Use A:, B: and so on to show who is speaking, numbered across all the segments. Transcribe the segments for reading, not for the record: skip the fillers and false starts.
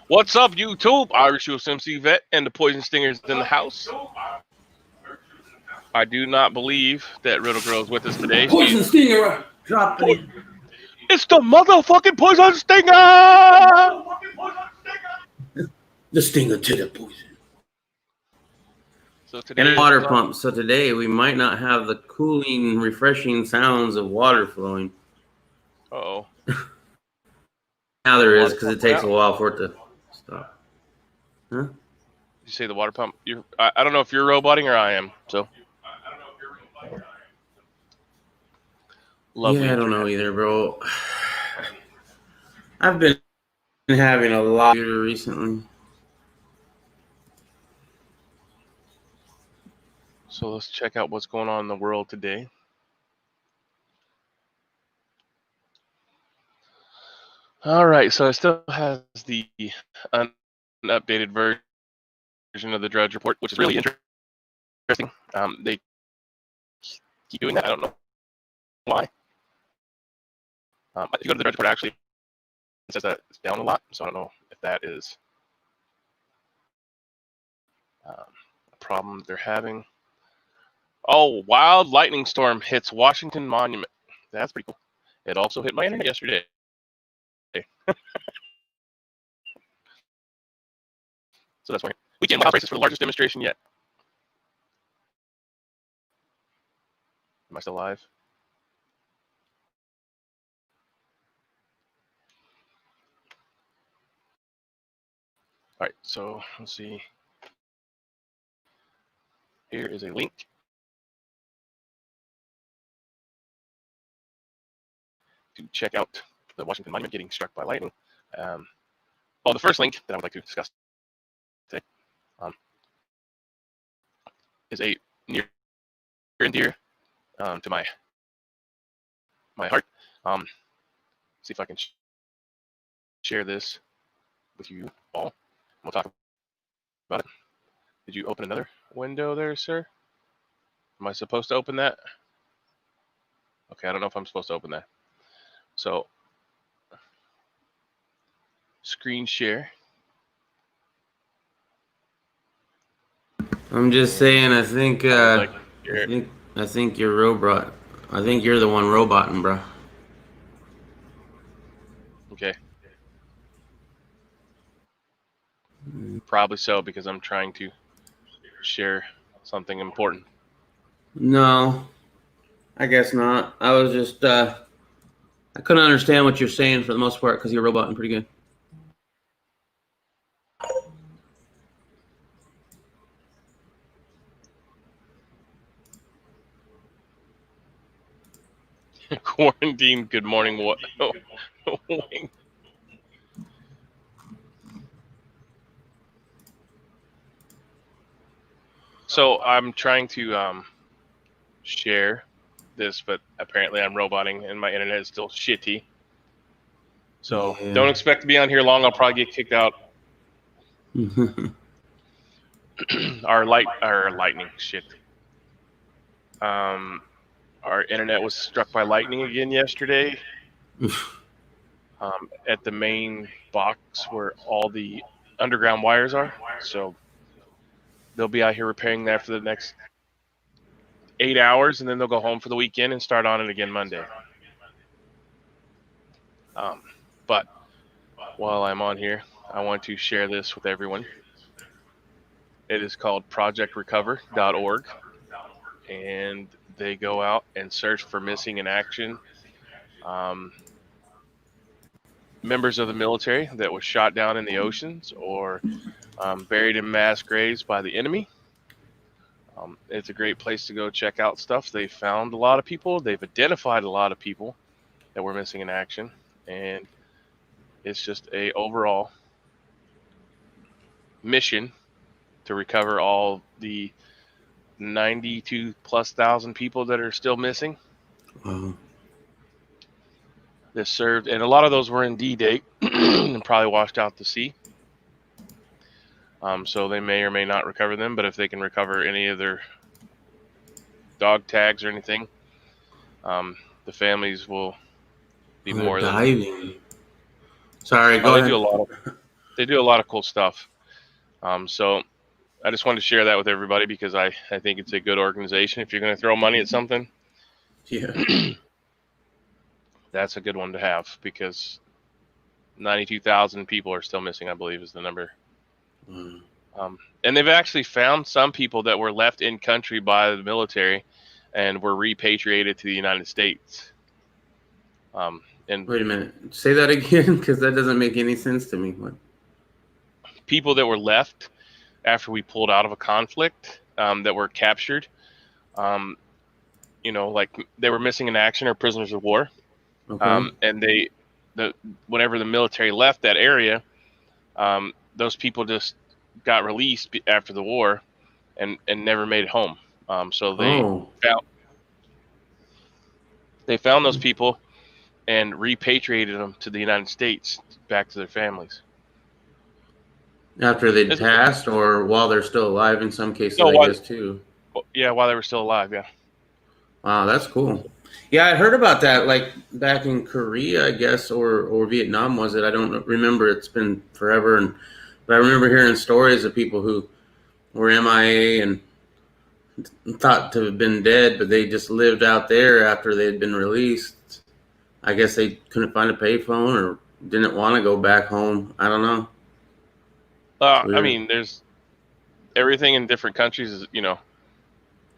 A: What's up, YouTube? Irish USMC Vet and the Poison Stingers in the house. I do not believe that Riddle Girl is with us today.
B: Poison Stinger dropping.
A: It's the motherfucking Poison Stinger!
B: The stinger to the poison.
A: So today
C: And a water pump. So today we might not have the cooling, refreshing sounds of water flowing.
A: Uh-oh.
C: Now there is, because it takes a while for it to stop. Huh?
A: Did you say the water pump? I don't know if you're roboting or I am. So. Lovely.
C: Yeah, I don't know either, bro. I've been having a lot recently.
A: So let's check out what's going on in the world today. All right, so it still has the unupdated version of the Drudge Report, which is really interesting. They keep doing that. I don't know why. If you go to the Drudge Report, actually, it says that it's down a lot, so I don't know if that is a problem they're having. Oh, wild lightning storm hits Washington Monument. That's pretty cool. It also hit my internet yesterday. So that's why weekend wild races for the largest demonstration yet. Am I still live? All right, so let's see. Here is a link. To check out the Washington Monument getting struck by lightning. The first link that I would like to discuss today is a near and dear to my heart. See if I can share this with you all. We'll talk about it. Did you open another window there, sir? Am I supposed to open that? Okay, I don't know if I'm supposed to open that. So, screen share.
C: I'm just saying. I think you're robot. I think you're the one roboting, bro.
A: Okay. Probably so, because I'm trying to share something important.
C: No, I guess not. I was just I couldn't understand what you're saying for the most part because you're roboting pretty good.
A: Quarantine. Good morning. What? So I'm trying to share this, but apparently I'm roboting and my internet is still shitty. So don't expect to be on here long. I'll probably get kicked out. Our lightning shit. Our internet was struck by lightning again yesterday. At the main box where all the underground wires are. So they'll be out here repairing that for the next 8 hours, and then they'll go home for the weekend and start on it again Monday. But while I'm on here, I want to share this with everyone. It is called projectrecover.org, and they go out and search for missing in action members of the military that was shot down in the oceans or buried in mass graves by the enemy. It's a great place to go check out stuff. They found a lot of people. They've identified a lot of people that were missing in action, and it's just a overall mission to recover all the 92,000+ people that are still missing. That served, and a lot of those were in D-Day and probably washed out to sea. So they may or may not recover them, but if they can recover any of their dog tags or anything, the families will be more than.
C: Sorry, go ahead.
A: They do a lot of They do a lot of cool stuff. So I just wanted to share that with everybody because I think it's a good organization. If you're going to throw money at something,
C: Yeah.
A: that's a good one to have because 92,000 people are still missing, I believe, is the number.
C: Mm.
A: And they've actually found some people that were left in country by the military and were repatriated to the United States. And
C: Wait a minute. Say that again, because that doesn't make any sense to me. What?
A: people that were left after we pulled out of a conflict that were captured, like they were missing in action or prisoners of war.
C: Okay.
A: And whenever the military left that area, those people just got released after the war and never made it home. So they found those people and repatriated them to the United States back to their families.
C: After they'd passed, or while they're still alive in some cases, I guess, too.
A: Yeah, while they were still alive, yeah.
C: Wow, that's cool. Yeah, I heard about that, like, back in Korea, I guess, or Vietnam, was it? I don't remember. It's been forever. But I remember hearing stories of people who were MIA and thought to have been dead, but they just lived out there after they had been released. I guess they couldn't find a payphone or didn't want to go back home. I don't know.
A: I mean, there's everything in different countries is,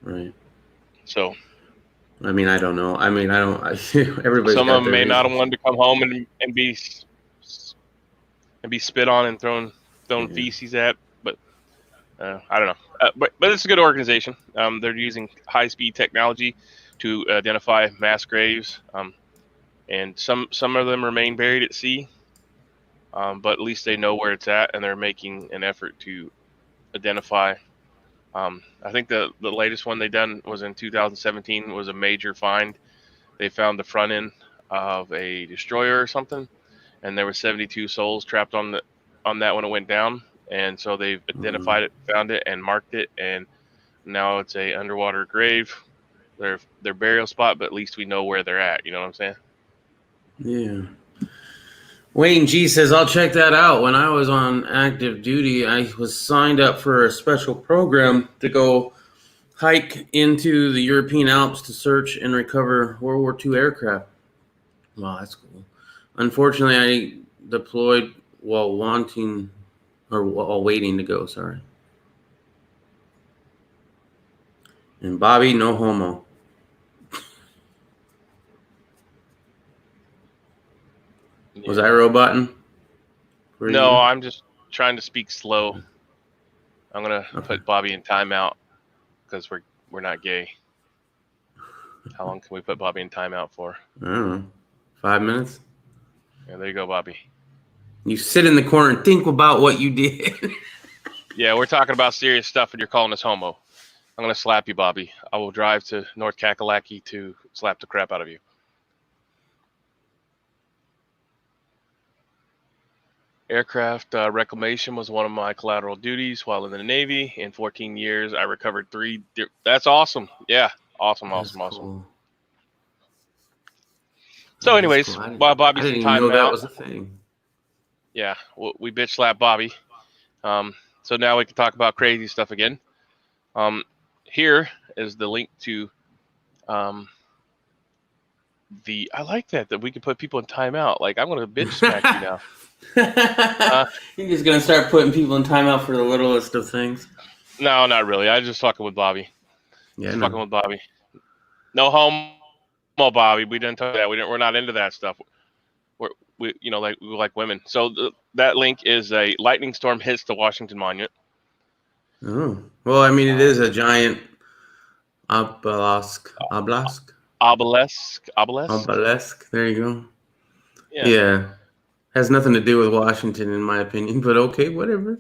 C: Right.
A: So.
C: I mean, I don't know. I mean, I don't. Everybody.
A: Some of them may not have wanted to come home and be spit on and thrown feces at, but I don't know. But it's a good organization. They're using high-speed technology to identify mass graves, and some of them remain buried at sea. But at least they know where it's at, and they're making an effort to identify. I think the latest one they done was in 2017. Was a major find. They found the front end of a destroyer or something, and there were 72 souls trapped on that when it went down. And so they've identified it, found it, and marked it, and now it's a underwater grave. Their burial spot, but at least we know where they're at. You know what I'm saying?
C: Yeah. Wayne G says, I'll check that out. When I was on active duty, I was signed up for a special program to go hike into the European Alps to search and recover World War II aircraft. Wow, that's cool. Unfortunately, I deployed while waiting to go, sorry. And Bobby, no homo. Yeah. Was I roboting?
A: No, I'm just trying to speak slow. I'm gonna put Bobby in timeout because we're not gay. How long can we put Bobby in timeout for?
C: I don't know. 5 minutes?
A: Yeah, there you go, Bobby.
C: You sit in the corner and think about what you did.
A: Yeah, we're talking about serious stuff and you're calling us homo. I'm going to slap you, Bobby. I will drive to North Kakalaki to slap the crap out of you. Aircraft reclamation was one of my collateral duties while in the Navy. In 14 years, I recovered 3. That's awesome. Yeah, awesome.
C: Cool.
A: So, anyways,
C: cool.
A: while Bobby's in timeout,
C: that was a thing.
A: Yeah, we bitch slap Bobby. So now we can talk about crazy stuff again. Here is the link to I like that we can put people in timeout. Like, I'm going to bitch smack you now.
C: You're just going to start putting people in timeout for the littlest of things?
A: No, not really. I was just fucking with Bobby.
C: Yeah,
A: fucking with Bobby. No homo, Bobby. We didn't talk that. We're not into that stuff. We like women. So that link is a lightning storm hits the Washington Monument.
C: Oh, well, I mean, it is a giant obelisk. There you go. Yeah. Has nothing to do with Washington, in my opinion, but okay, whatever.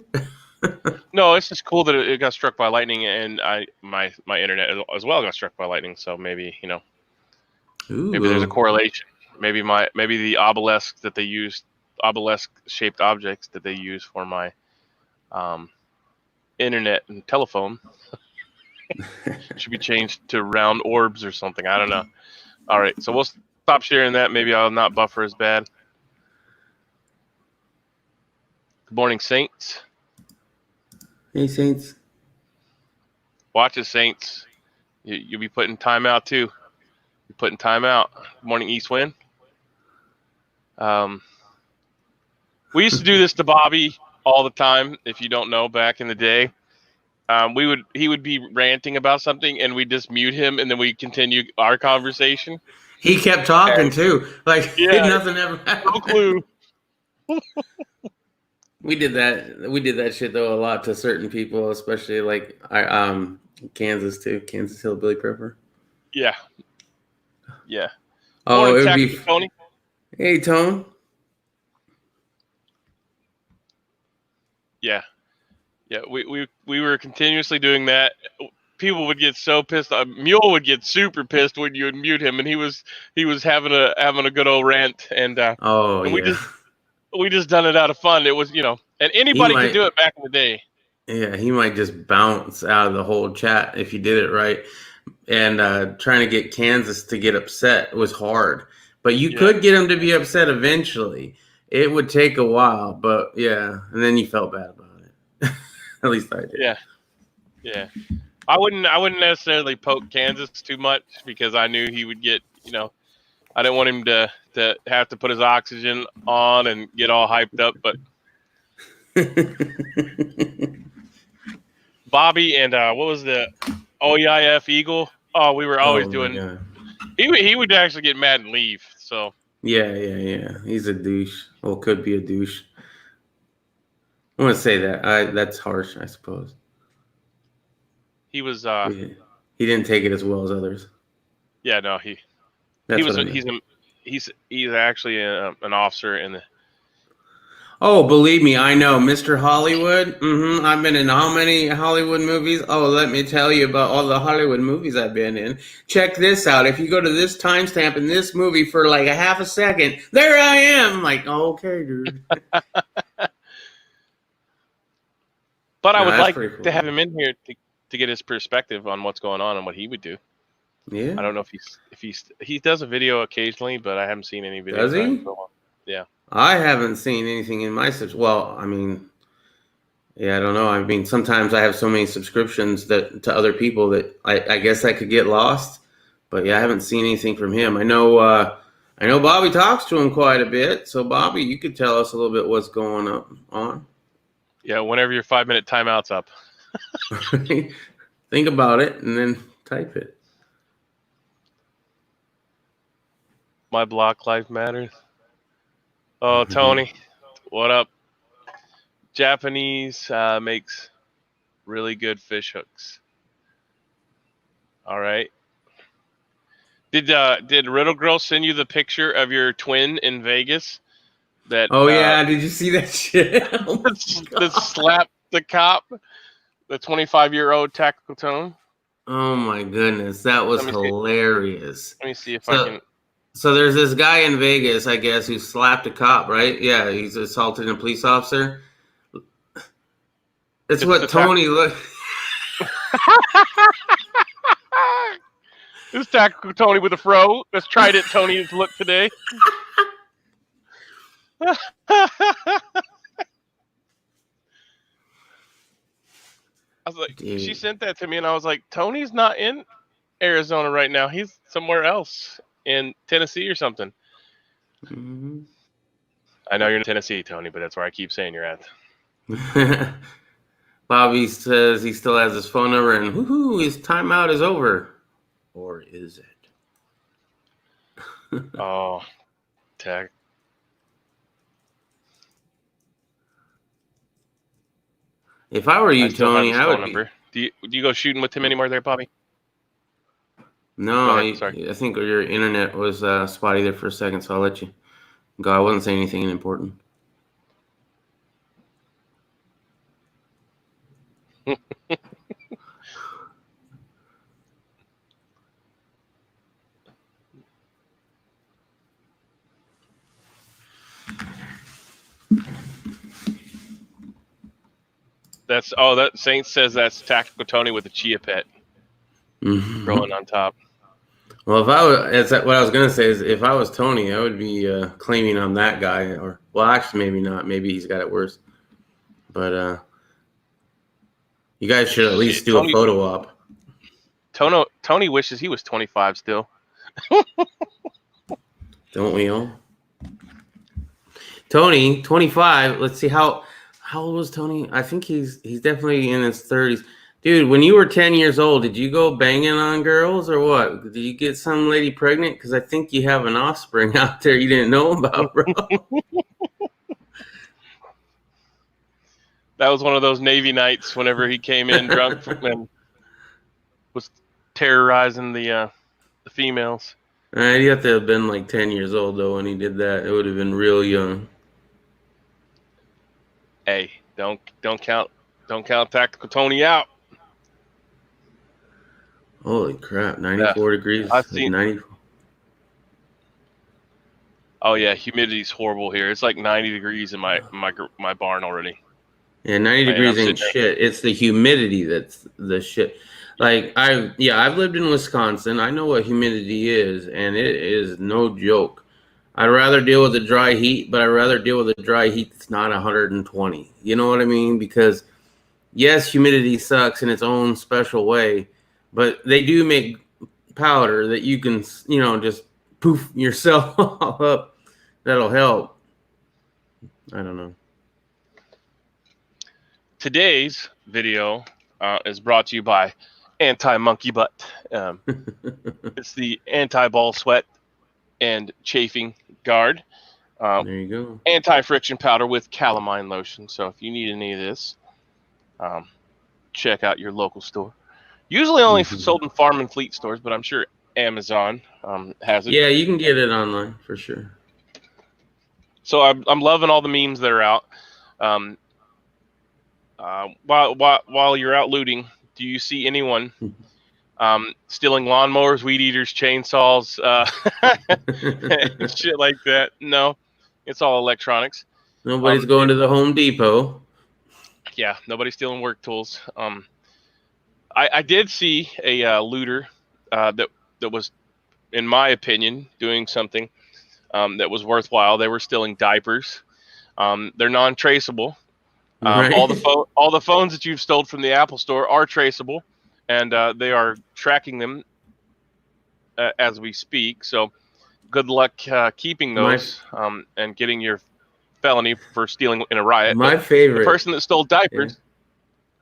A: No, it's just cool that it got struck by lightning, and my internet as well got struck by lightning. So maybe maybe there's a correlation. Maybe the obelisk that they used, obelisk-shaped objects that they use for my internet and telephone should be changed to round orbs or something. I don't know. All right, so we'll stop sharing that. Maybe I'll not buffer as bad. Good morning, Saints.
C: Hey, Saints.
A: Watch it, Saints. You'll be putting time out too. You're putting time out. Good morning, East Wind. We used to do this to Bobby all the time. If you don't know, back in the day, he would be ranting about something, and we just mute him, and then we continue our conversation.
C: He kept talking too. Like
A: Yeah,
C: nothing ever happened.
A: no clue.
C: We did that. We did that shit though a lot to certain people, especially like Kansas too. Kansas Hillbilly Prepper.
A: Yeah.
C: Oh,
A: Morning,
C: it would
A: Tactical
C: be.
A: Tony.
C: Hey, Tone.
A: Yeah. We were continuously doing that. People would get so pissed. Mule would get super pissed when you would mute him, and he was having a good old rant, and
C: Yeah.
A: we just done it out of fun. It was, and anybody could do it back in the day.
C: Yeah, he might just bounce out of the whole chat if you did it right. And trying to get Kansas to get upset was hard. But you could get him to be upset eventually. It would take a while, but yeah. And then you felt bad about it. At least I did.
A: Yeah. I wouldn't necessarily poke Kansas too much because I knew he would get, I didn't want him to have to put his oxygen on and get all hyped up. But Bobby and what was the OEIF Eagle? Oh, we were always doing. He would actually get mad and leave. So
C: yeah. He's a douche. Well, could be a douche. I want to say that. That's harsh, I suppose.
A: He was.
C: He didn't take it as well as others.
A: Yeah, no, he's actually an officer in the.
C: Oh, believe me, I know, Mr. Hollywood. I've been in how many Hollywood movies? Oh, let me tell you about all the Hollywood movies I've been in. Check this out. If you go to this timestamp in this movie for like a half a second, there I am. Like, okay, dude.
A: But I would like to have him in here to get his perspective on what's going on and what he would do.
C: Yeah.
A: I don't know if he does a video occasionally, but I haven't seen any videos.
C: Does he?
A: Yeah.
C: I haven't seen anything in my well, I mean, yeah, I don't know. I mean, sometimes I have so many subscriptions to other people that I guess I could get lost. But yeah, I haven't seen anything from him. I know Bobby talks to him quite a bit. So Bobby, you could tell us a little bit what's going on.
A: Yeah, whenever your 5-minute timeout's up.
C: Think about it and then type it.
A: My block life matters. Oh, Tony, what up? Japanese makes really good fish hooks. All right. Did Riddle Girl send you the picture of your twin in Vegas? Did
C: you see that shit?
A: that slapped the cop, the 25-year-old Tactical Tone.
C: Oh my goodness, that was hilarious.
A: Let me see if I can.
C: So there's this guy in Vegas, I guess, who slapped a cop, right? Yeah, he's assaulted a police officer. It's what Tony looked.
A: This Tactical Tony with a fro. Let's try it. Tony's look today. I was like, She sent that to me, and I was like, Tony's not in Arizona right now. He's somewhere else in Tennessee or something.
C: Mm-hmm.
A: I know you're in Tennessee, Tony, but that's where I keep saying you're at.
C: Bobby says he still has his phone number, and woohoo, his timeout is over. Or is it?
A: Oh, tech.
C: If I were you, Tony, I would.
A: Number. Do you go shooting with him anymore, there, Bobby?
C: No, I think your internet was spotty there for a second, so I'll let you go. I wasn't saying anything important.
A: That Saint says that's Tactical Tony with a chia pet growing on top.
C: Well, what I was gonna say is, if I was Tony, I would be claiming on that guy, or actually maybe not. Maybe he's got it worse. But you guys should at least
A: Shit,
C: do a photo op.
A: Tony wishes he was 25 still.
C: Don't we all? Tony, 25. Let's see how old was Tony? I think he's definitely in his 30s. Dude, when you were 10 years old, did you go banging on girls or what? Did you get some lady pregnant? Because I think you have an offspring out there you didn't know about, bro.
A: That was one of those Navy nights whenever he came in drunk and was terrorizing the females.
C: You have to have been like 10 years old, though, when he did that. It would have been real young.
A: Hey, don't count Tactical Tony out.
C: Holy crap, 94 degrees.
A: I've seen
C: 94.
A: Oh yeah, humidity's horrible here. It's like 90 degrees in my barn already.
C: Yeah, 90 degrees ain't shit. It's the humidity that's the shit. Like I've lived in Wisconsin. I know what humidity is, and it is no joke. I'd rather deal with the dry heat, but I'd rather deal with a dry heat that's not 120. You know what I mean? Because yes, humidity sucks in its own special way, but they do make powder that you can, just poof yourself up. That'll help. I don't know.
A: Today's video is brought to you by Anti-Monkey Butt. It's the anti-ball sweat and chafing guard.
C: There you go.
A: Anti-friction powder with calamine lotion. So if you need any of this, check out your local store. Usually only sold in farm and fleet stores, but I'm sure Amazon has it.
C: Yeah, you can get it online for sure.
A: So I'm loving all the memes that are out. While you're out looting, do you see anyone stealing lawnmowers, weed eaters, chainsaws, shit like that? No, it's all electronics.
C: Nobody's going to the Home Depot.
A: Yeah, nobody's stealing work tools. I did see a looter that was, in my opinion, doing something that was worthwhile. They were stealing diapers. They're non-traceable.
C: Right.
A: All the phones that you've stolen from the Apple Store are traceable, and they are tracking them as we speak. So, good luck keeping those and getting your felony for stealing in a riot.
C: My favorite.
A: The person that stole diapers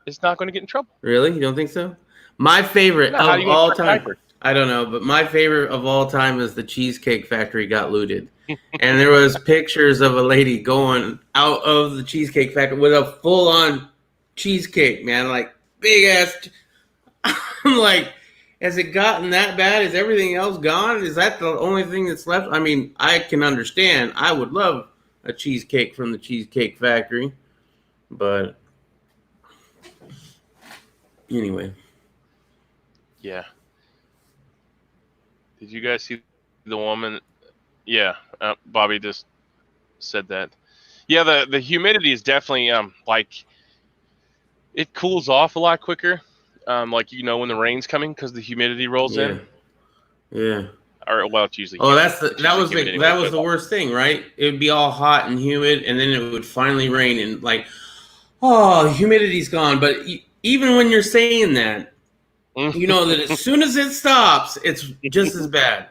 A: is not going to get in trouble.
C: Really? You don't think so? My favorite of all time. I don't know, but my favorite of all time is the Cheesecake Factory got looted. And there was pictures of a lady going out of the Cheesecake Factory with a full-on cheesecake, man, like big ass. I'm like, has it gotten that bad? Is everything else gone? Is that the only thing that's left? I mean, I can understand. I would love a cheesecake from the Cheesecake Factory, but anyway.
A: Yeah. Did you guys see the woman? Yeah, Bobby just said that. Yeah, the humidity is definitely like it cools off a lot quicker. Like when the rain's coming because the humidity rolls in.
C: Yeah.
A: Or well, it's usually.
C: Oh, that was the worst thing, right? It would be all hot and humid, and then it would finally rain, and like, oh, humidity's gone. But even when you're saying that, you know that as soon as it stops, it's just as bad.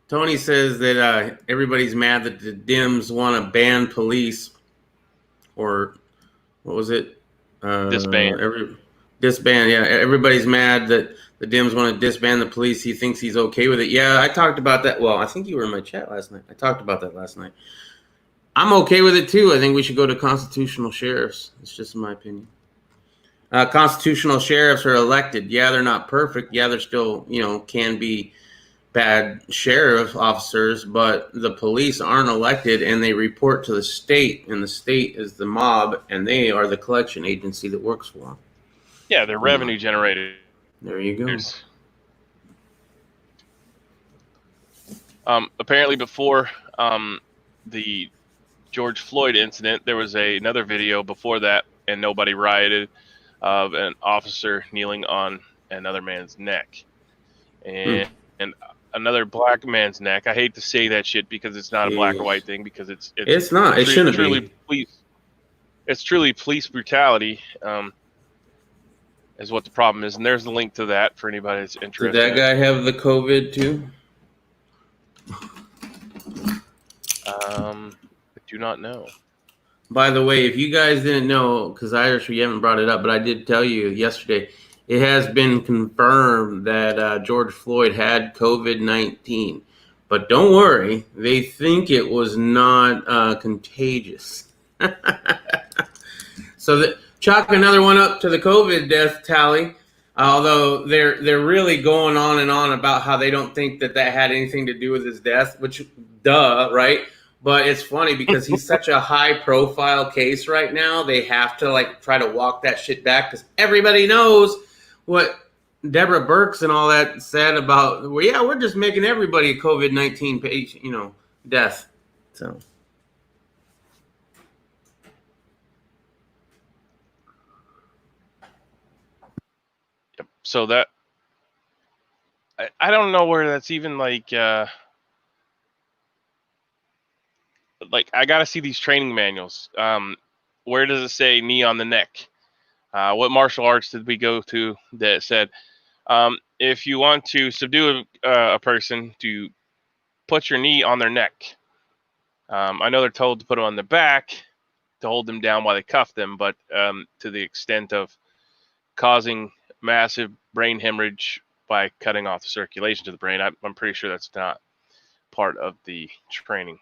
C: Tony says that everybody's mad that the Dems want to ban police, or what was it?
A: Disband.
C: Disband, yeah. Everybody's mad that the Dems want to disband the police. He thinks he's okay with it. Yeah, I talked about that. Well, I think you were in my chat last night. I talked about that last night. I'm okay with it, too. I think we should go to constitutional sheriffs. It's just my opinion. Constitutional sheriffs are elected. Yeah, they're not perfect. Yeah, they're still, can be bad sheriff officers, but the police aren't elected, and they report to the state, and the state is the mob, and they are the collection agency that works for them.
A: Yeah, they're revenue generators.
C: There you go.
A: Apparently, before the George Floyd incident, there was another video before that, and nobody rioted, of an officer kneeling on another man's neck, and another black man's neck. I hate to say that shit because it's not a black or white thing, because it's
C: not. It shouldn't
A: truly
C: be.
A: Please, it's truly police brutality. Is what the problem is, and there's the link to that for anybody that's
C: Did
A: interested.
C: that guy have the COVID too?
A: I do not know.
C: By the way, if you guys didn't know, because Irish, you haven't brought it up, but I did tell you yesterday, it has been confirmed that George Floyd had COVID-19. But don't worry, they think it was not contagious. So chalk another one up to the COVID death tally. Although they're really going on and on about how they don't think that had anything to do with his death, which, duh, right? But it's funny because he's such a high-profile case right now. They have to like try to walk that shit back because everybody knows what Deborah Birx and all that said about. Well, yeah, we're just making everybody a COVID-19 patient, death. So.
A: Yep. So that I don't know where that's even like I got to see these training manuals. Where does it say knee on the neck? What martial arts did we go to that said if you want to subdue a person, to put your knee on their neck? I know they're told to put them on their back to hold them down while they cuff them, but to the extent of causing massive brain hemorrhage by cutting off the circulation to the brain, I'm pretty sure that's not part of the training.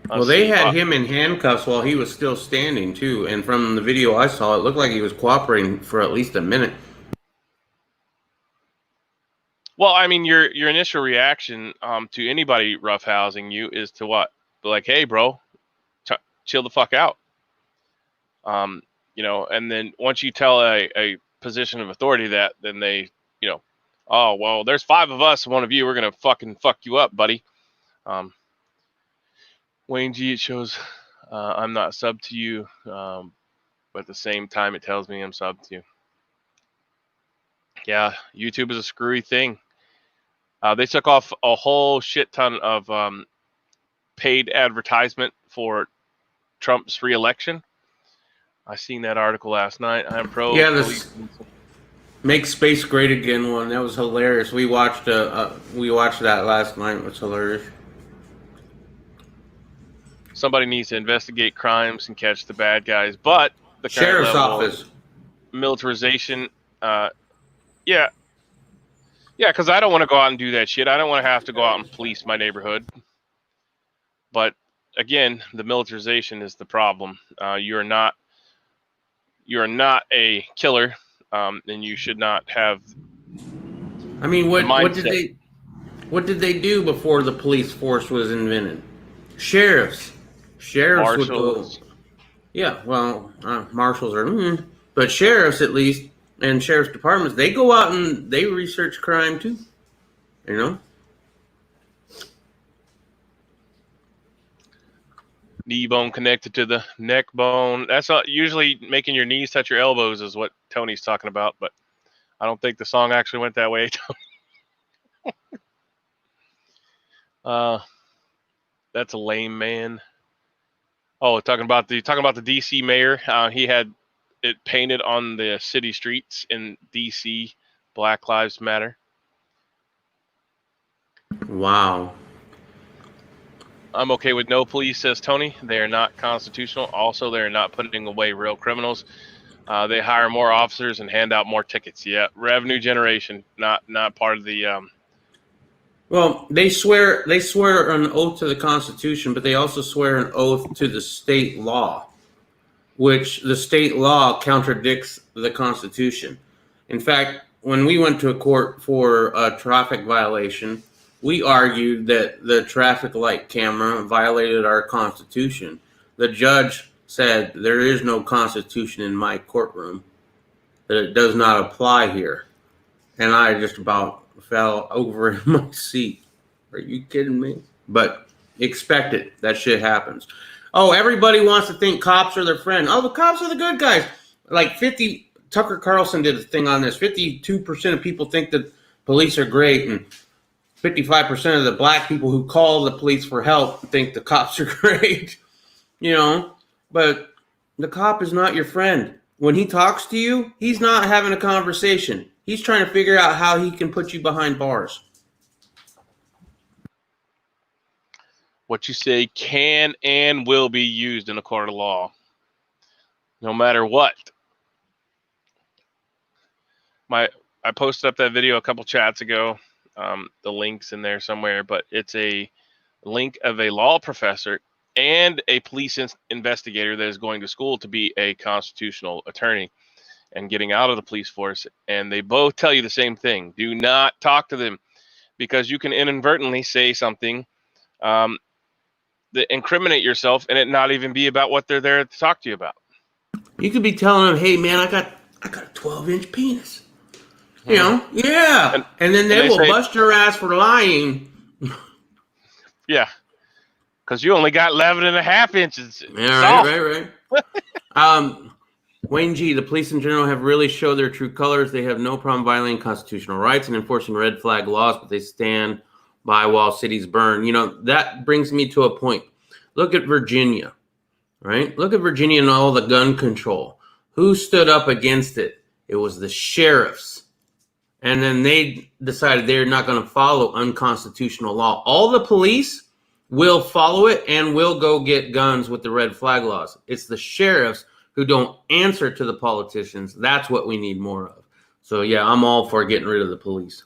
C: Well, they had him in handcuffs while he was still standing too, and from the video I saw, it looked like he was cooperating for at least a minute.
A: Well, I mean, your initial reaction to anybody roughhousing you is to what? Like, hey, bro, chill the fuck out. And then once you tell a position of authority that, then they, oh, well, there's 5 of us, one of you, we're going to fucking fuck you up, buddy. Wayne G, it shows I'm not sub to you, but at the same time, it tells me I'm sub to you. Yeah, YouTube is a screwy thing. They took off a whole shit ton of paid advertisement for Trump's re-election. I seen that article last night. I'm pro.
C: Yeah, this Make Space Great Again one. That was hilarious. We watched that last night. It was hilarious.
A: Somebody needs to investigate crimes and catch the bad guys, but the
C: sheriff's office
A: militarization. Yeah, because I don't want to go out and do that shit. I don't want to have to go out and police my neighborhood. But again, the militarization is the problem. You're not a killer, and you should not have.
C: I mean, what did they do before the police force was invented? Sheriffs would go. Yeah, well, marshals are, but sheriffs at least, and sheriff's departments, they go out and they research crime too.
A: Knee bone connected to the neck bone. That's usually making your knees touch your elbows is what Tony's talking about, but I don't think the song actually went that way. That's a lame man. Oh, talking about the DC mayor. He had it painted on the city streets in DC, Black Lives Matter.
C: Wow.
A: I'm okay with no police, says Tony. They are not constitutional. Also, they are not putting away real criminals. They hire more officers and hand out more tickets. Yeah, revenue generation, not part of the.
C: Well, they swear an oath to the Constitution, but they also swear an oath to the state law, which the state law contradicts the Constitution. In fact, when we went to a court for a traffic violation, we argued that the traffic light camera violated our Constitution. The judge said, there is no Constitution in my courtroom, that it does not apply here. And I just about fell over in my seat. Are you kidding me? But expect it. That shit happens. Oh, everybody wants to think cops are their friend. Oh, the cops are the good guys. Like Tucker Carlson did a thing on this. 52% of people think that police are great, and 55% of the black people who call the police for help think the cops are great. But The cop is not your friend. When he talks to you, he's not having a conversation. He's trying to figure out how he can put you behind bars.
A: What you say can and will be used in a court of law, no matter what. I posted up that video a couple chats ago. The link's in there somewhere, but it's a link of a law professor and a police investigator that is going to school to be a constitutional attorney and getting out of the police force. And they both tell you the same thing. Do not talk to them, because you can inadvertently say something that incriminate yourself and it not even be about what they're there to talk to you about.
C: You could be telling them, hey, man, I got a 12-inch penis. You know, yeah. And then they will say, bust your ass for lying.
A: Yeah. Because you only got 11 and a half inches.
C: Yeah, right. Wayne G., the police in general have really showed their true colors. They have no problem violating constitutional rights and enforcing red flag laws, but they stand by while cities burn. You know, that brings me to a point. Look at Virginia, right? Look at Virginia and all the gun control. Who stood up against it? It was the sheriffs. And then they decided they're not going to follow unconstitutional law. All the police will follow it and will go get guns with the red flag laws. It's the sheriffs who don't answer to the politicians. That's what we need more of. So, yeah, I'm all for getting rid of the police.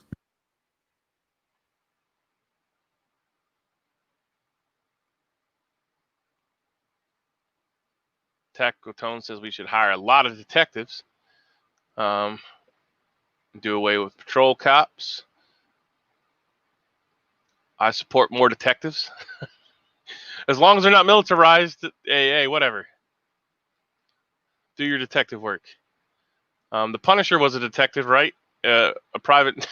A: Tactical Tone says we should hire a lot of detectives. Do away with patrol cops. I support more detectives. As long as they're not militarized, hey, whatever. Do your detective work. The Punisher was a detective, right? A private.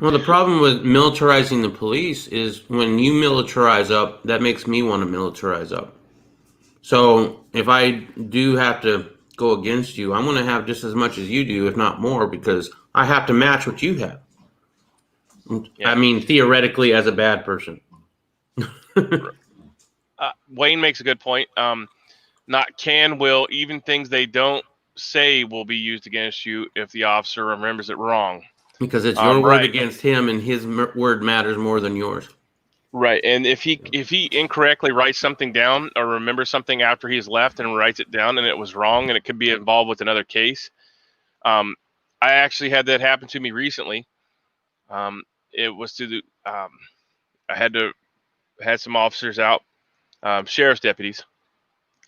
C: Well, the problem with militarizing the police is when you militarize up, that makes me want to militarize up. So if I do have to go against you, I'm going to have just as much as you do, if not more, because I have to match what you have. Yeah. I mean, theoretically, as a bad person.
A: Wayne makes a good point. Not can, will, even things they don't say will be used against you if the officer remembers it wrong.
C: Because it's your word against him, and his word matters more than yours.
A: Right, and if he incorrectly writes something down or remembers something after he's left and writes it down and it was wrong and it could be involved with another case, I actually had that happen to me recently. It was I had some officers out, sheriff's deputies,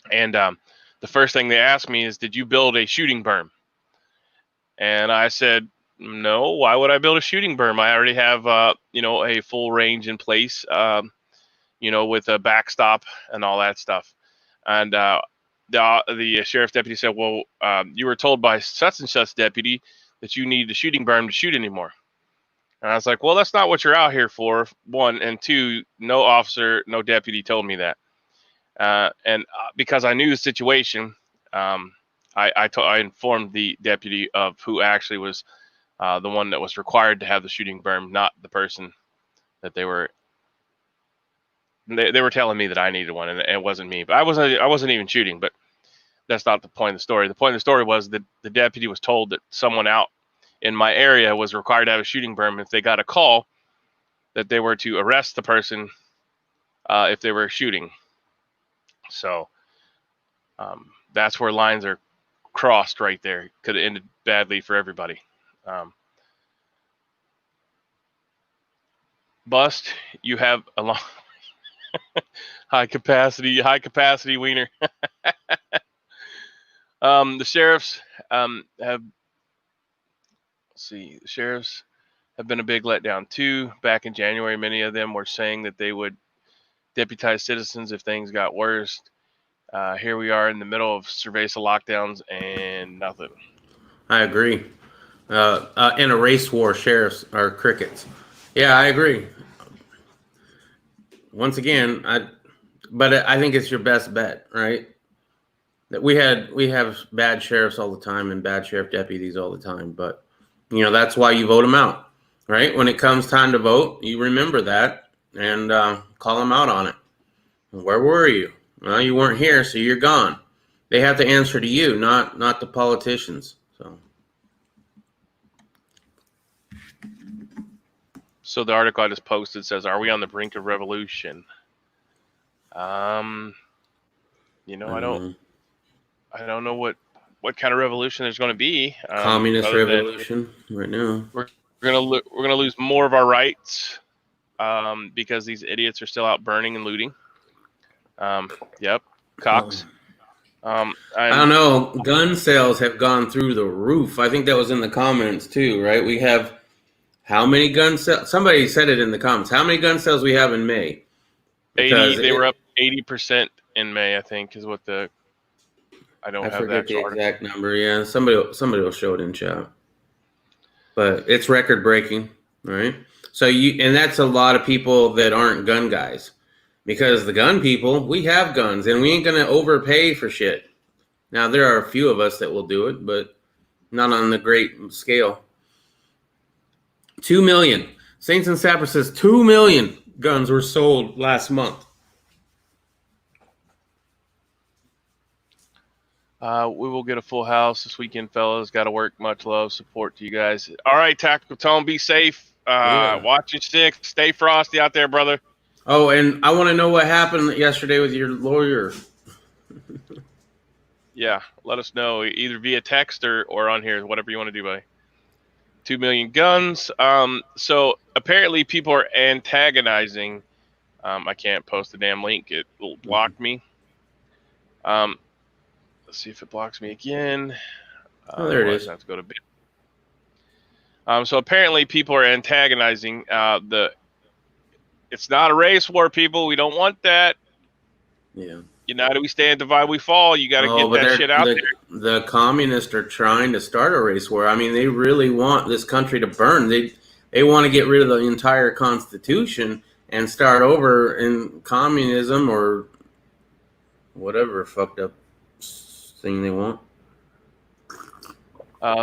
A: and the first thing they asked me is, "Did you build a shooting berm?" And I said, no, why would I build a shooting berm? I already have, a full range in place, with a backstop and all that stuff. And the sheriff's deputy said, well, you were told by such and such deputy that you need the shooting berm to shoot anymore. And I was like, well, that's not what you're out here for, one. And two, no officer, no deputy told me that. And because I knew the situation, I informed the deputy of who actually was the one that was required to have the shooting berm, not the person that they were telling me that I needed one, and it wasn't me. But I wasn't even shooting. But that's not the point of the story. The point of the story was that the deputy was told that someone out in my area was required to have a shooting berm. If they got a call, that they were to arrest the person if they were shooting. So that's where lines are crossed right there. Could have ended badly for everybody. Bust, you have a long high capacity wiener. The sheriffs the sheriffs have been a big letdown too. Back in January, many of them were saying that they would deputize citizens if things got worse. Here we are in the middle of cerveza lockdowns and nothing.
C: I agree. In a race war, sheriffs are crickets. Yeah, I agree. Once again, but I think it's your best bet, right? That we have bad sheriffs all the time and bad sheriff deputies all the time, but that's why you vote them out, right? When it comes time to vote, you remember that and call them out on it. Where were you? Well, you weren't here, so you're gone. They have to answer to you, not the politicians.
A: So the article I just posted says, "Are we on the brink of revolution?" I don't know what kind of revolution there's going to be.
C: Communist revolution right now.
A: We're gonna lose more of our rights because these idiots are still out burning and looting. Yep, Cox.
C: I don't know. Gun sales have gone through the roof. I think that was in the comments too, right? We have how many gun sales? Somebody said it in the comments. How many gun sales we have in May?
A: 80. They were up 80% in May, I think, is what the. I
C: forget the exact number. Yeah, somebody will show it in chat. But it's record breaking, right? So and that's a lot of people that aren't gun guys. Because the gun people, we have guns, and we ain't going to overpay for shit. Now, there are a few of us that will do it, but not on the great scale. 2 million. Saints and Sapper says 2 million guns were sold last month.
A: We will get a full house this weekend, fellas. Got to work. Much love, support to you guys. All right, Tactical Tone, be safe. Watch your six. Stay frosty out there, brother.
C: Oh, and I want to know what happened yesterday with your lawyer.
A: Yeah, let us know either via text or on here, whatever you want to do, buddy. 2 million guns. So apparently people are antagonizing. I can't post the damn link. It will block me. Let's see if it blocks me again.
C: There it is.
A: I have to go to bed. So apparently people are antagonizing it's not a race war, people. We don't want that.
C: Yeah.
A: United we stand, divide we fall. You got to get that shit out there.
C: The communists are trying to start a race war. I mean, they really want this country to burn. They want to get rid of the entire Constitution and start over in communism or whatever fucked up thing they want.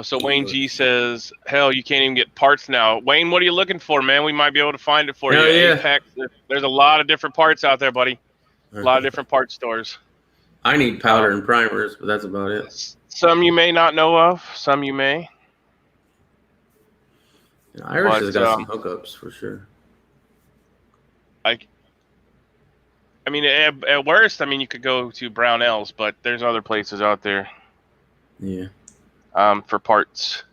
A: So Wayne G says, hell, you can't even get parts now. Wayne, what are you looking for, man? We might be able to find it for you.
C: Yeah.
A: Apex, there's a lot of different parts out there, buddy. A lot of different part stores.
C: I need powder and primers, but that's about it.
A: Some you may not know of. Some you may.
C: Irish has got some hookups for sure.
A: I mean, at worst, you could go to Brownells, but there's other places out there.
C: Yeah.
A: For parts.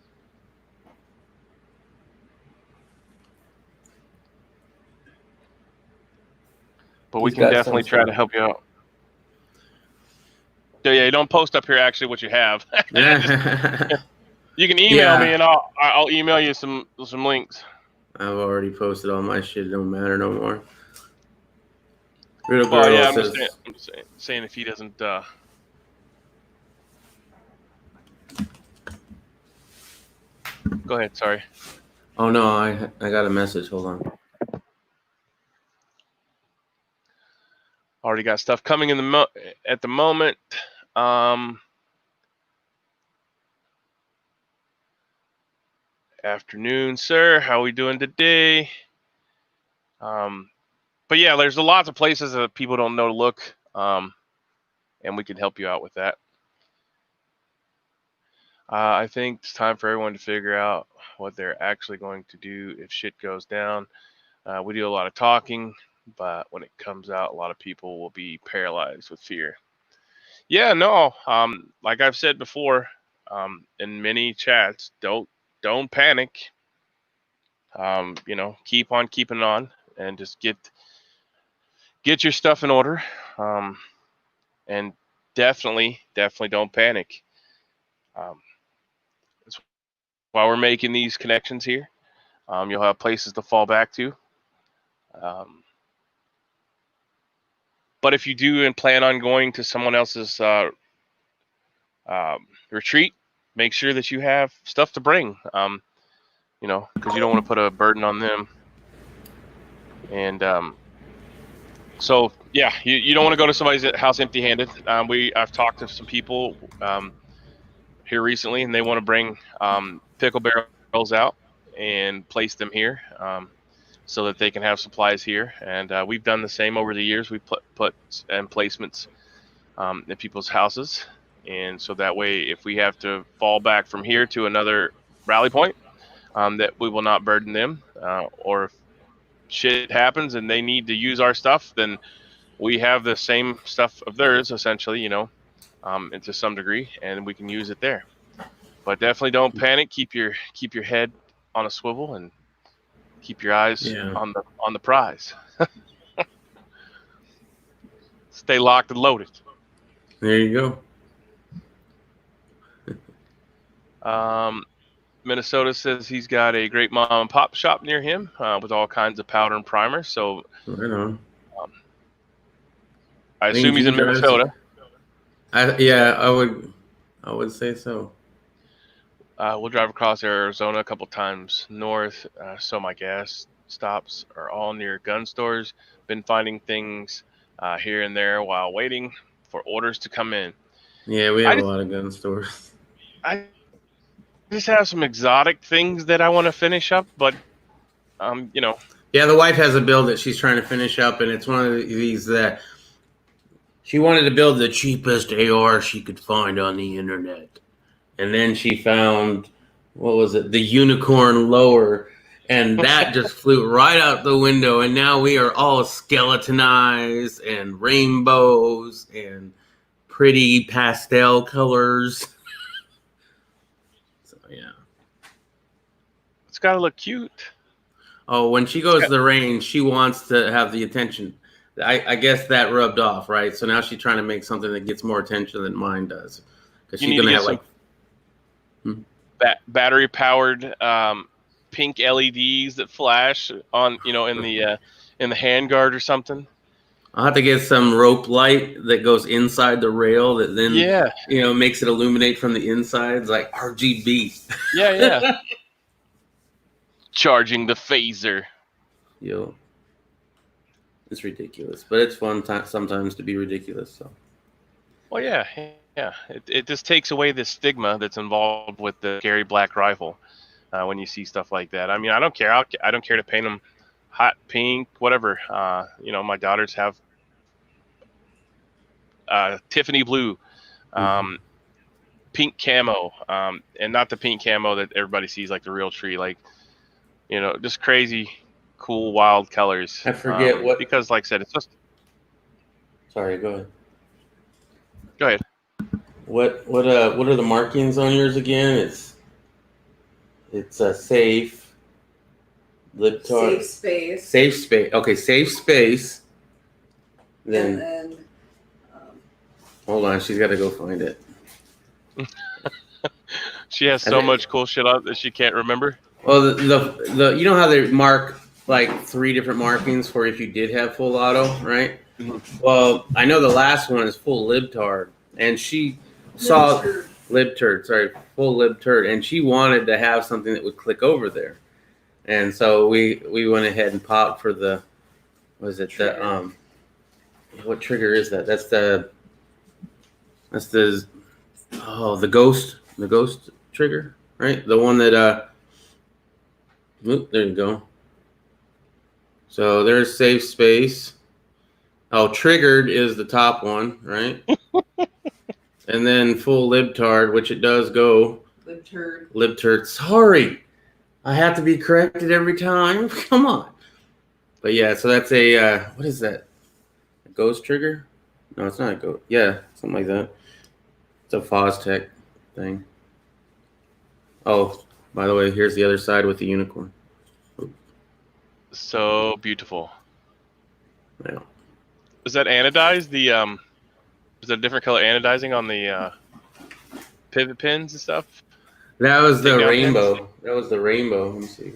A: But we can definitely try to help you out. So yeah, don't post up here actually what you have. You can email me and I'll email you some links.
C: I've already posted all my shit. It don't matter no more.
A: I'm just saying if he doesn't. Go ahead. Sorry.
C: Oh no, I got a message. Hold on.
A: Already got stuff coming in at the moment. Afternoon, sir. How are we doing today? But yeah, there's lots of places that people don't know to look, and we can help you out with that. I think it's time for everyone to figure out what they're actually going to do if shit goes down. We do a lot of talking, but when it comes out, a lot of people will be paralyzed with fear. Yeah, no. Like I've said before, in many chats, don't panic. Keep on keeping on, and just get your stuff in order. And definitely don't panic. That's why we're making these connections here. You'll have places to fall back to. But if you do and plan on going to someone else's retreat, make sure that you have stuff to bring, because you don't want to put a burden on them. And so, yeah, you don't want to go to somebody's house empty-handed. I've talked to some people here recently, and they want to bring pickle barrels out and place them here. so that they can have supplies here. And we've done the same over the years. We put placements in people's houses, and so that way, if we have to fall back from here to another rally point, that we will not burden them, or if shit happens and they need to use our stuff, then we have the same stuff of theirs, essentially, and to some degree, and we can use it there. But definitely don't panic. Keep your head on a swivel and keep your eyes on the prize. Stay locked and loaded.
C: There you
A: go. Minnesota says he's got a great mom and pop shop near him with all kinds of powder and primer. So
C: right on.
A: I assume he's in Minnesota.
C: I would say so.
A: We'll drive across Arizona a couple times north, so my gas stops are all near gun stores. Been finding things here and there while waiting for orders to come in.
C: Yeah, we have a lot of gun stores.
A: I just have some exotic things that I want to finish up, but
C: Yeah, the wife has a build that she's trying to finish up, and it's one of these that she wanted to build the cheapest AR she could find on the internet. And then she found, what was it, the unicorn lower, and that just flew right out the window. And now we are all skeletonized and rainbows and pretty pastel colors. So, yeah.
A: It's got to look cute.
C: Oh, when she goes to the range, she wants to have the attention. I guess that rubbed off, right? So now she's trying to make something that gets more attention than mine does. Because she's going to have like
A: battery powered pink LEDs that flash on in the handguard or something.
C: I'll have to get some rope light that goes inside the rail that then makes it illuminate from the inside. It's like RGB.
A: Yeah. Charging the phaser.
C: Yo, it's ridiculous, but it's fun sometimes to be ridiculous. So.
A: Well, yeah. It just takes away the stigma that's involved with the scary black rifle when you see stuff like that. I mean, I don't care. I don't care to paint them hot pink, whatever. My daughters have Tiffany blue, pink camo, and not the pink camo that everybody sees like the real tree, like just crazy, cool, wild colors.
C: I forget what
A: because, like I said, it's just.
C: Sorry, go ahead.
A: Go ahead.
C: What are the markings on yours again? It's a safe, libtard,
D: safe space.
C: Safe space. Okay, safe space. Then hold on, she's got to go find it.
A: She has so much cool shit up that she can't remember.
C: Well, the you know how they mark like 3 different markings for if you did have full auto, right? Mm-hmm. Well, I know the last one is full libtard, and she saw libturd, full libturd, and she wanted to have something that would click over there, and so we went ahead and popped for the, trigger. What trigger is that? That's the ghost trigger, right? The one that there you go. So there's safe space. Oh, triggered is the top one, right? And then full libtard, which it does go. Libturd. Sorry. I have to be corrected every time. Come on. But yeah, so that's a, what is that? A ghost trigger? No, it's not a ghost. Yeah, something like that. It's a Fostech thing. Oh, by the way, here's the other side with the unicorn.
A: So beautiful.
C: Yeah.
A: Is that anodized? Is there a different color anodizing on the pivot pins and stuff?
C: That was the rainbow. Pins? That was the rainbow. Let me see.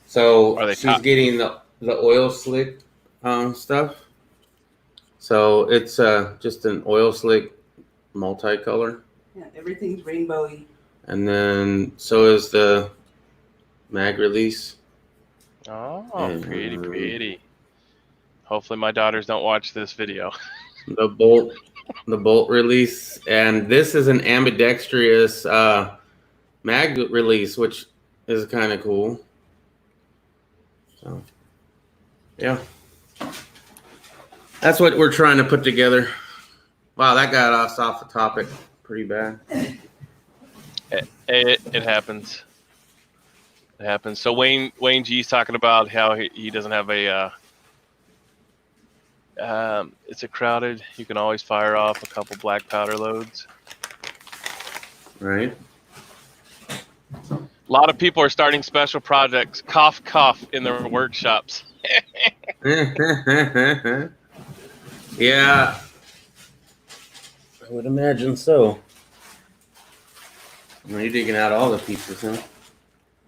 C: So she's getting the oil slick stuff. So it's just an oil slick multicolor.
D: Yeah, everything's rainbowy.
C: And then so is the mag release.
A: Oh, pretty. Hopefully my daughters don't watch this video.
C: The bolt release, and this is an ambidextrous mag release, which is kind of cool. So Yeah. That's what we're trying to put together. Wow, that got us off the topic pretty bad.
A: It happens. It happens. So Wayne G's talking about how he doesn't have a. It's a crowded. You can always fire off a couple black powder loads.
C: Right.
A: A lot of people are starting special projects. Cough, cough in their workshops.
C: Yeah. I would imagine so. Well, you're digging out all the pieces, huh?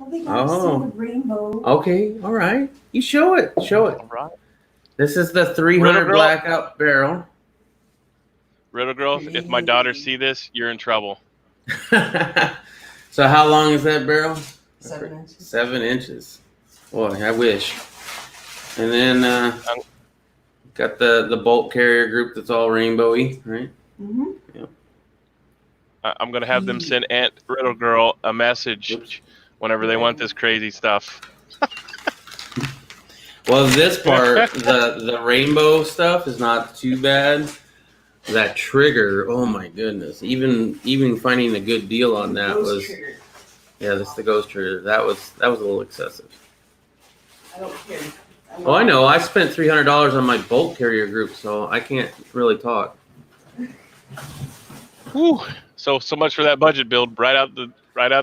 D: I think I see the rainbow.
C: Okay, all right. You show it. Show it.
A: All right.
C: This is the 300
A: Girl.
C: blackout barrel.
A: Riddle Girl, if my daughters see this, you're in trouble.
C: So how long is that barrel?
D: 7 inches.
C: 7 inches. Boy, I wish. And then got the bolt carrier group that's all rainbowy, right?
D: Mm-hmm.
C: Yep.
A: I'm going to have them send Aunt Riddle Girl a message whenever they want this crazy stuff.
C: Well, this part, the rainbow stuff is not too bad. That trigger, oh my goodness! Even finding a good deal on that was, yeah, that's the ghost trigger. That was a little excessive.
D: I don't care.
C: Oh, I know. I spent $300 on my bolt carrier group, so I can't really talk.
A: Whew. So much for that budget build right out the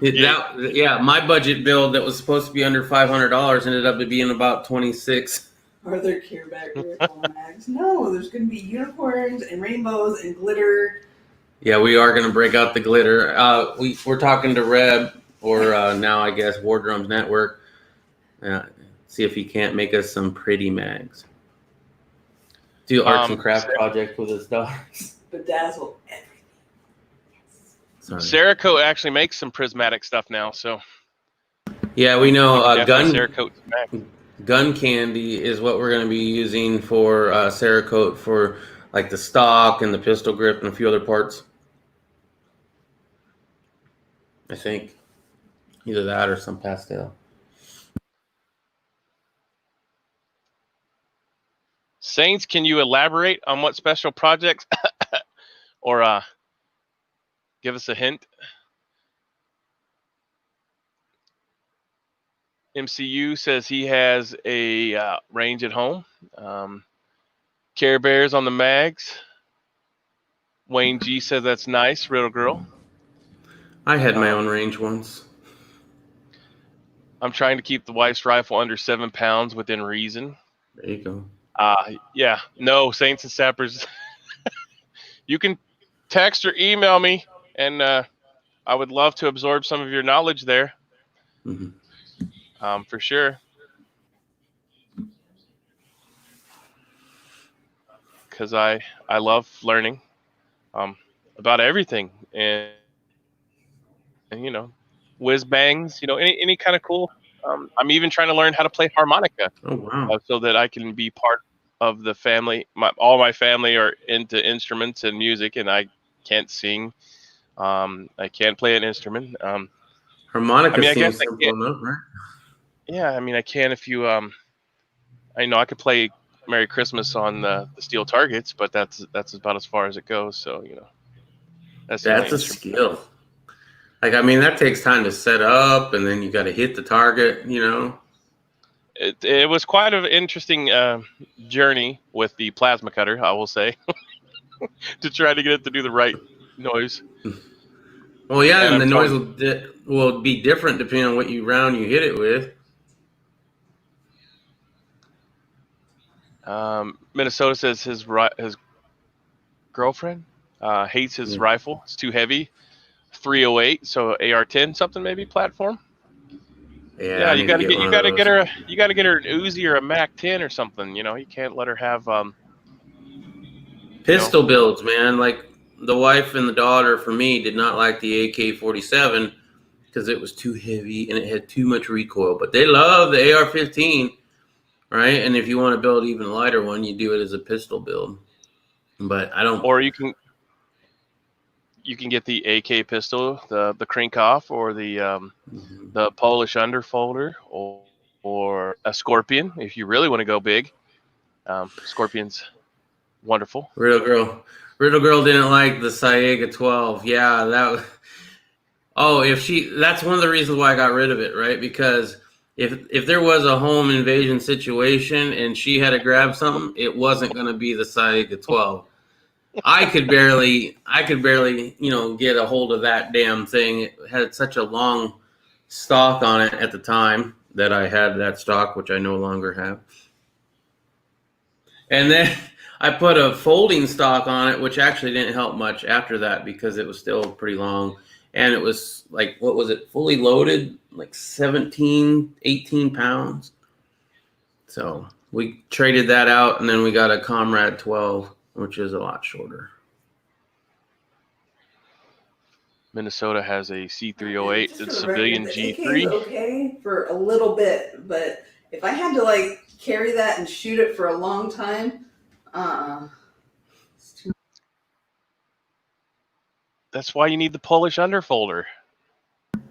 A: gate.
C: Yeah, my budget build that was supposed to be under $500 ended up being about 26.
D: Are there careback rifle mags? No, there's going to be unicorns and rainbows and glitter.
C: Yeah, we are going to break out the glitter. We're talking to Reb, or now I guess War Drums Network. See if he can't make us some pretty mags. Do arts and craft project with his daughters.
D: Bedazzle everything.
C: Sorry.
A: Cerakote actually makes some prismatic stuff now, so
C: yeah, we know
A: Cerakote
C: gun candy is what we're going to be using for Cerakote for like the stock and the pistol grip and a few other parts. I think either that or some pastel.
A: Saints, can you elaborate on what special projects or give us a hint? MCU says he has a range at home. Care Bears on the mags. Wayne G says that's nice. Riddle Girl.
C: I had my own range once.
A: I'm trying to keep the wife's rifle under 7 pounds within reason.
C: There you go.
A: Yeah. No, Saints and Sappers. You can text or email me, and I would love to absorb some of your knowledge there.
C: Mm-hmm.
A: For sure. Because I love learning about everything, and you know, whiz bangs, you know, any kind of cool. I'm even trying to learn how to play harmonica.
C: Oh wow!
A: So that I can be part of the family. All my family are into instruments and music, and I can't sing. I can't play an instrument.
C: Harmonica
A: I
C: seems
A: guess
C: simple enough, right?
A: Yeah, I mean, I can if you. I know I could play "Merry Christmas" on the steel targets, but that's about as far as it goes. So you know, that's
C: a skill. Like, I mean, that takes time to set up, and then you got to hit the target. You know,
A: it was quite an interesting journey with the plasma cutter, I will say, to try to get it to do the right noise.
C: Well, yeah, and the noise will be different depending on what round you hit it with.
A: Minnesota says his girlfriend hates his rifle. It's too heavy. 308, so AR-10 something maybe platform.
C: Yeah,
A: you gotta get her an Uzi or a MAC-10 or something. You know, you can't let her have
C: pistol builds, man. Like the wife and the daughter for me did not like the AK-47 because it was too heavy and it had too much recoil. But they love the AR-15, right? And if you want to build even a lighter one, you do it as a pistol build. But I don't.
A: Or you can get the AK pistol, the crank off, or the Polish underfolder, or or a scorpion if you really want to go big. Scorpion's wonderful.
C: Riddle girl didn't like the Saiga 12. Yeah, that's one of the reasons why I got rid of it, right? Because if there was a home invasion situation and she had to grab something, it wasn't going to be the Saiga 12. I could barely, get a hold of that damn thing. It had such a long stock on it at the time that I had that stock, which I no longer have. And then I put a folding stock on it, which actually didn't help much after that because it was still pretty long. And it was like, what was it, fully loaded? Like 17, 18 pounds. So we traded that out, and then we got a Comrade 12, which is a lot shorter.
A: Minnesota has a C308.
D: Just
A: It's
D: for the
A: civilian
D: record, the AK
A: G3.
D: is okay for a little bit, but if I had to like carry that and shoot it for a long time, it's too.
A: That's why you need the Polish underfolder.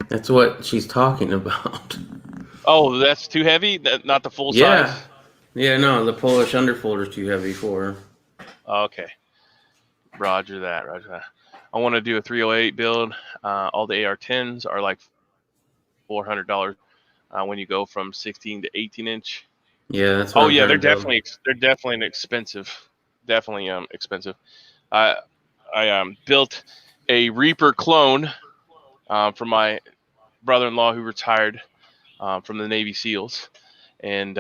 C: That's what she's talking about.
A: Oh, that's too heavy? Not the full size?
C: Yeah, no, the Polish underfolder is too heavy for her.
A: Okay. Roger that. I want to do a 308 build. All the AR-10s are like $400 when you go from 16 to 18 inch.
C: Yeah, that's what I'm
A: they're
C: trying to build.
A: definitely expensive. Definitely expensive. I built a Reaper clone for my brother-in-law who retired from the Navy SEALs, and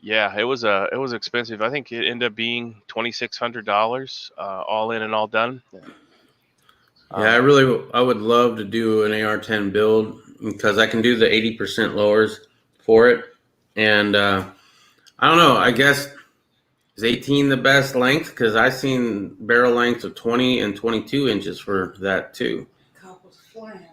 A: it was expensive. I think it ended up being $2,600 all in and all done.
C: Yeah, I would love to do an AR-10 build because I can do the 80% lowers for it, and I don't know. I guess is 18 the best length? Because I've seen barrel lengths of 20 and 22 inches for that too.
D: Couples flying.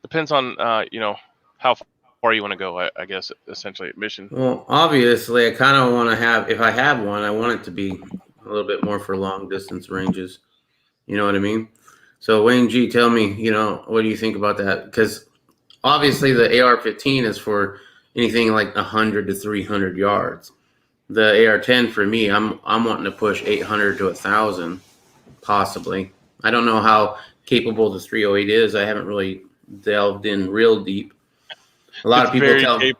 A: Depends on how far you want to go. I guess essentially mission.
C: Well, obviously, I kind of want to have. If I have one, I want it to be a little bit more for long distance ranges. You know what I mean? So Wayne G, tell me, what do you think about that? Because obviously the AR-15 is for anything like 100 to 300 yards. The AR-10 for me, I'm wanting to push 800 to 1,000, possibly. I don't know how capable the 308 is. I haven't really delved in real deep. A lot of people tell me.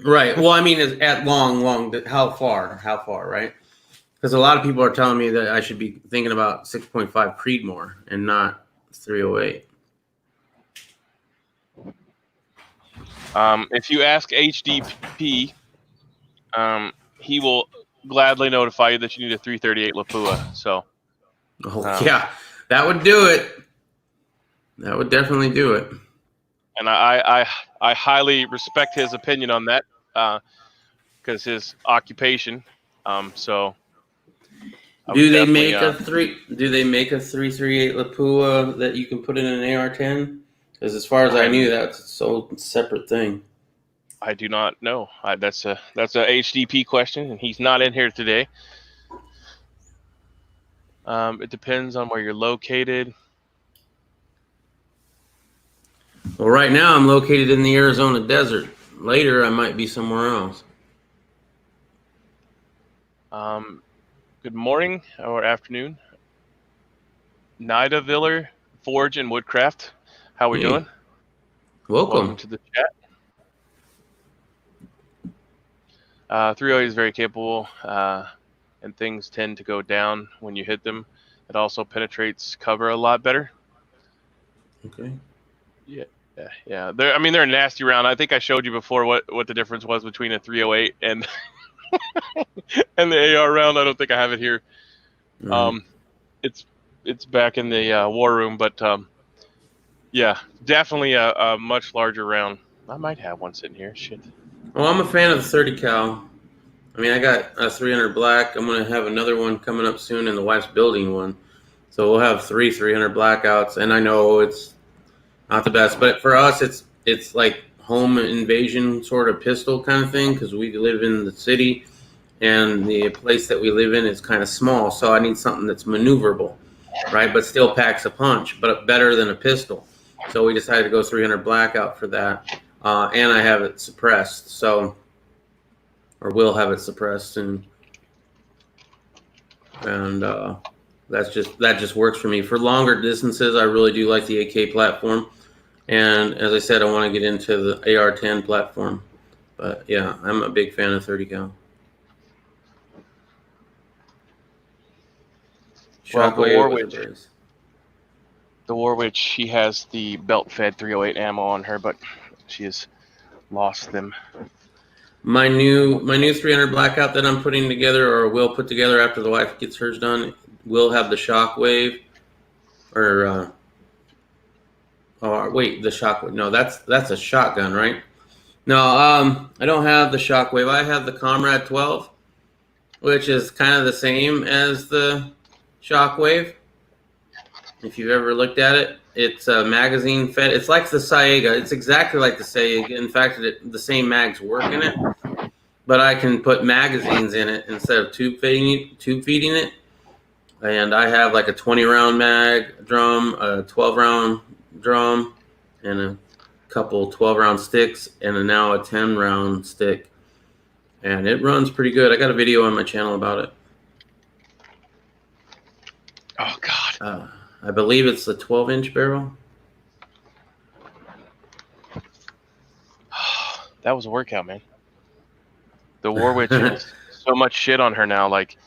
C: Right. Well, I mean, at long, how far, right? Because a lot of people are telling me that I should be thinking about 6.5 Creedmoor and not 308.
A: If you ask HDP, he will gladly notify you that you need a 338 Lapua. So,
C: yeah, that would do it. That would definitely do it.
A: And I highly respect his opinion on that because his occupation. So,
C: do they make a 338 Lapua that you can put in an AR-10? Because as far as I knew, that's a so separate thing.
A: I do not know. That's a HDP question, and he's not in here today. It depends on where you're located.
C: Well, right now I'm located in the Arizona desert. Later, I might be somewhere else.
A: Good morning or afternoon. Nidaviller Forge and Woodcraft. How we doing?
C: Welcome
A: to the chat. 308 is very capable, and things tend to go down when you hit them. It also penetrates cover a lot better.
C: Okay.
A: Yeah. They're a nasty round. I think I showed you before what the difference was between a 308 and and the AR round. I don't think I have it here.
C: Mm-hmm.
A: It's back in the war room, but definitely a much larger round. I might have one sitting here. Shit.
C: Well, I'm a fan of the 30 cal. I mean, I got a 300 black. I'm going to have another one coming up soon in the wife's building one. So we'll have 300 blackouts. And I know it's not the best, but for us, it's like home invasion sort of pistol kind of thing because we live in the city and the place that we live in is kind of small. So I need something that's maneuverable, right? But still packs a punch, but better than a pistol. So we decided to go 300 blackout for that. And I have it suppressed, so, or will have it suppressed, and that just works for me. For longer distances, I really do like the AK platform. And as I said, I want to get into the AR-10 platform. But yeah, I'm a big fan of 30 cal.
A: Well,
C: Shockwave
A: the Warwitch, she has the belt-fed 308 ammo on her, but she has lost them.
C: My new 300 blackout that I'm putting together, or will put together after the wife gets hers done, will have the Shockwave, or wait, the Shockwave. No, that's a shotgun, right? No, I don't have the Shockwave. I have the Comrade 12, which is kind of the same as the Shockwave. If you've ever looked at it, it's a magazine fed. It's like the Saega. It's exactly like the Saega. In fact, the same mags work in it, but I can put magazines in it instead of tube feeding it. And I have like a 20-round mag drum, a 12-round drum, and a couple 12-round sticks, and now a 10-round stick. And it runs pretty good. I got a video on my channel about it.
A: Oh, God.
C: I believe it's a 12-inch barrel.
A: That was a workout, man. The Warwitch has so much shit on her now. Like,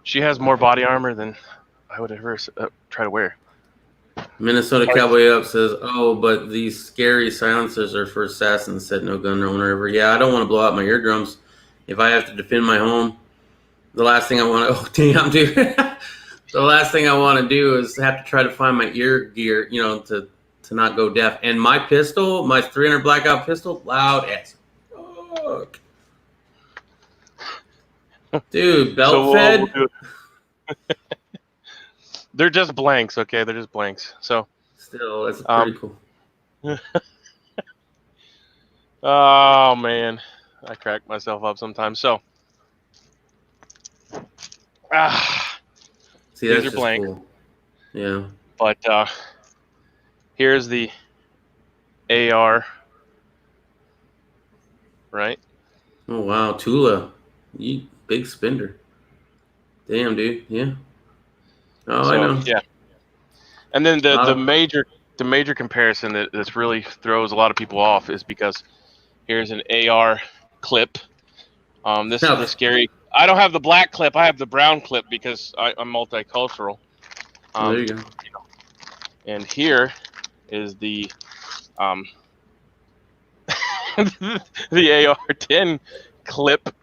A: she has more body armor than I would ever try to wear.
C: Minnesota Cowboy Up says, "Oh, but these scary silencers are for assassins," said no gun owner ever. Yeah, I don't want to blow out my eardrums if I have to defend my home. The last thing I want to... Oh, damn, dude. The last thing I want to do is have to try to find my ear gear, to not go deaf. And my pistol, my 300 blackout pistol, loud as fuck. Dude, belt fed.
A: They're just blanks, okay? They're just blanks. So
C: still, that's pretty cool.
A: Oh man, I crack myself up sometimes. So,
C: see, that's
A: these are
C: just
A: blank.
C: cool. Yeah.
A: But here's the AR, right?
C: Oh wow, Tula, you big spender. Damn, dude. Yeah. Oh,
A: So,
C: I know.
A: Yeah. And then the major comparison that really throws a lot of people off is because here's an AR clip. This is the scary. I don't have the black clip. I have the brown clip because I'm multicultural.
C: There you go.
A: And here is the the AR-10 clip.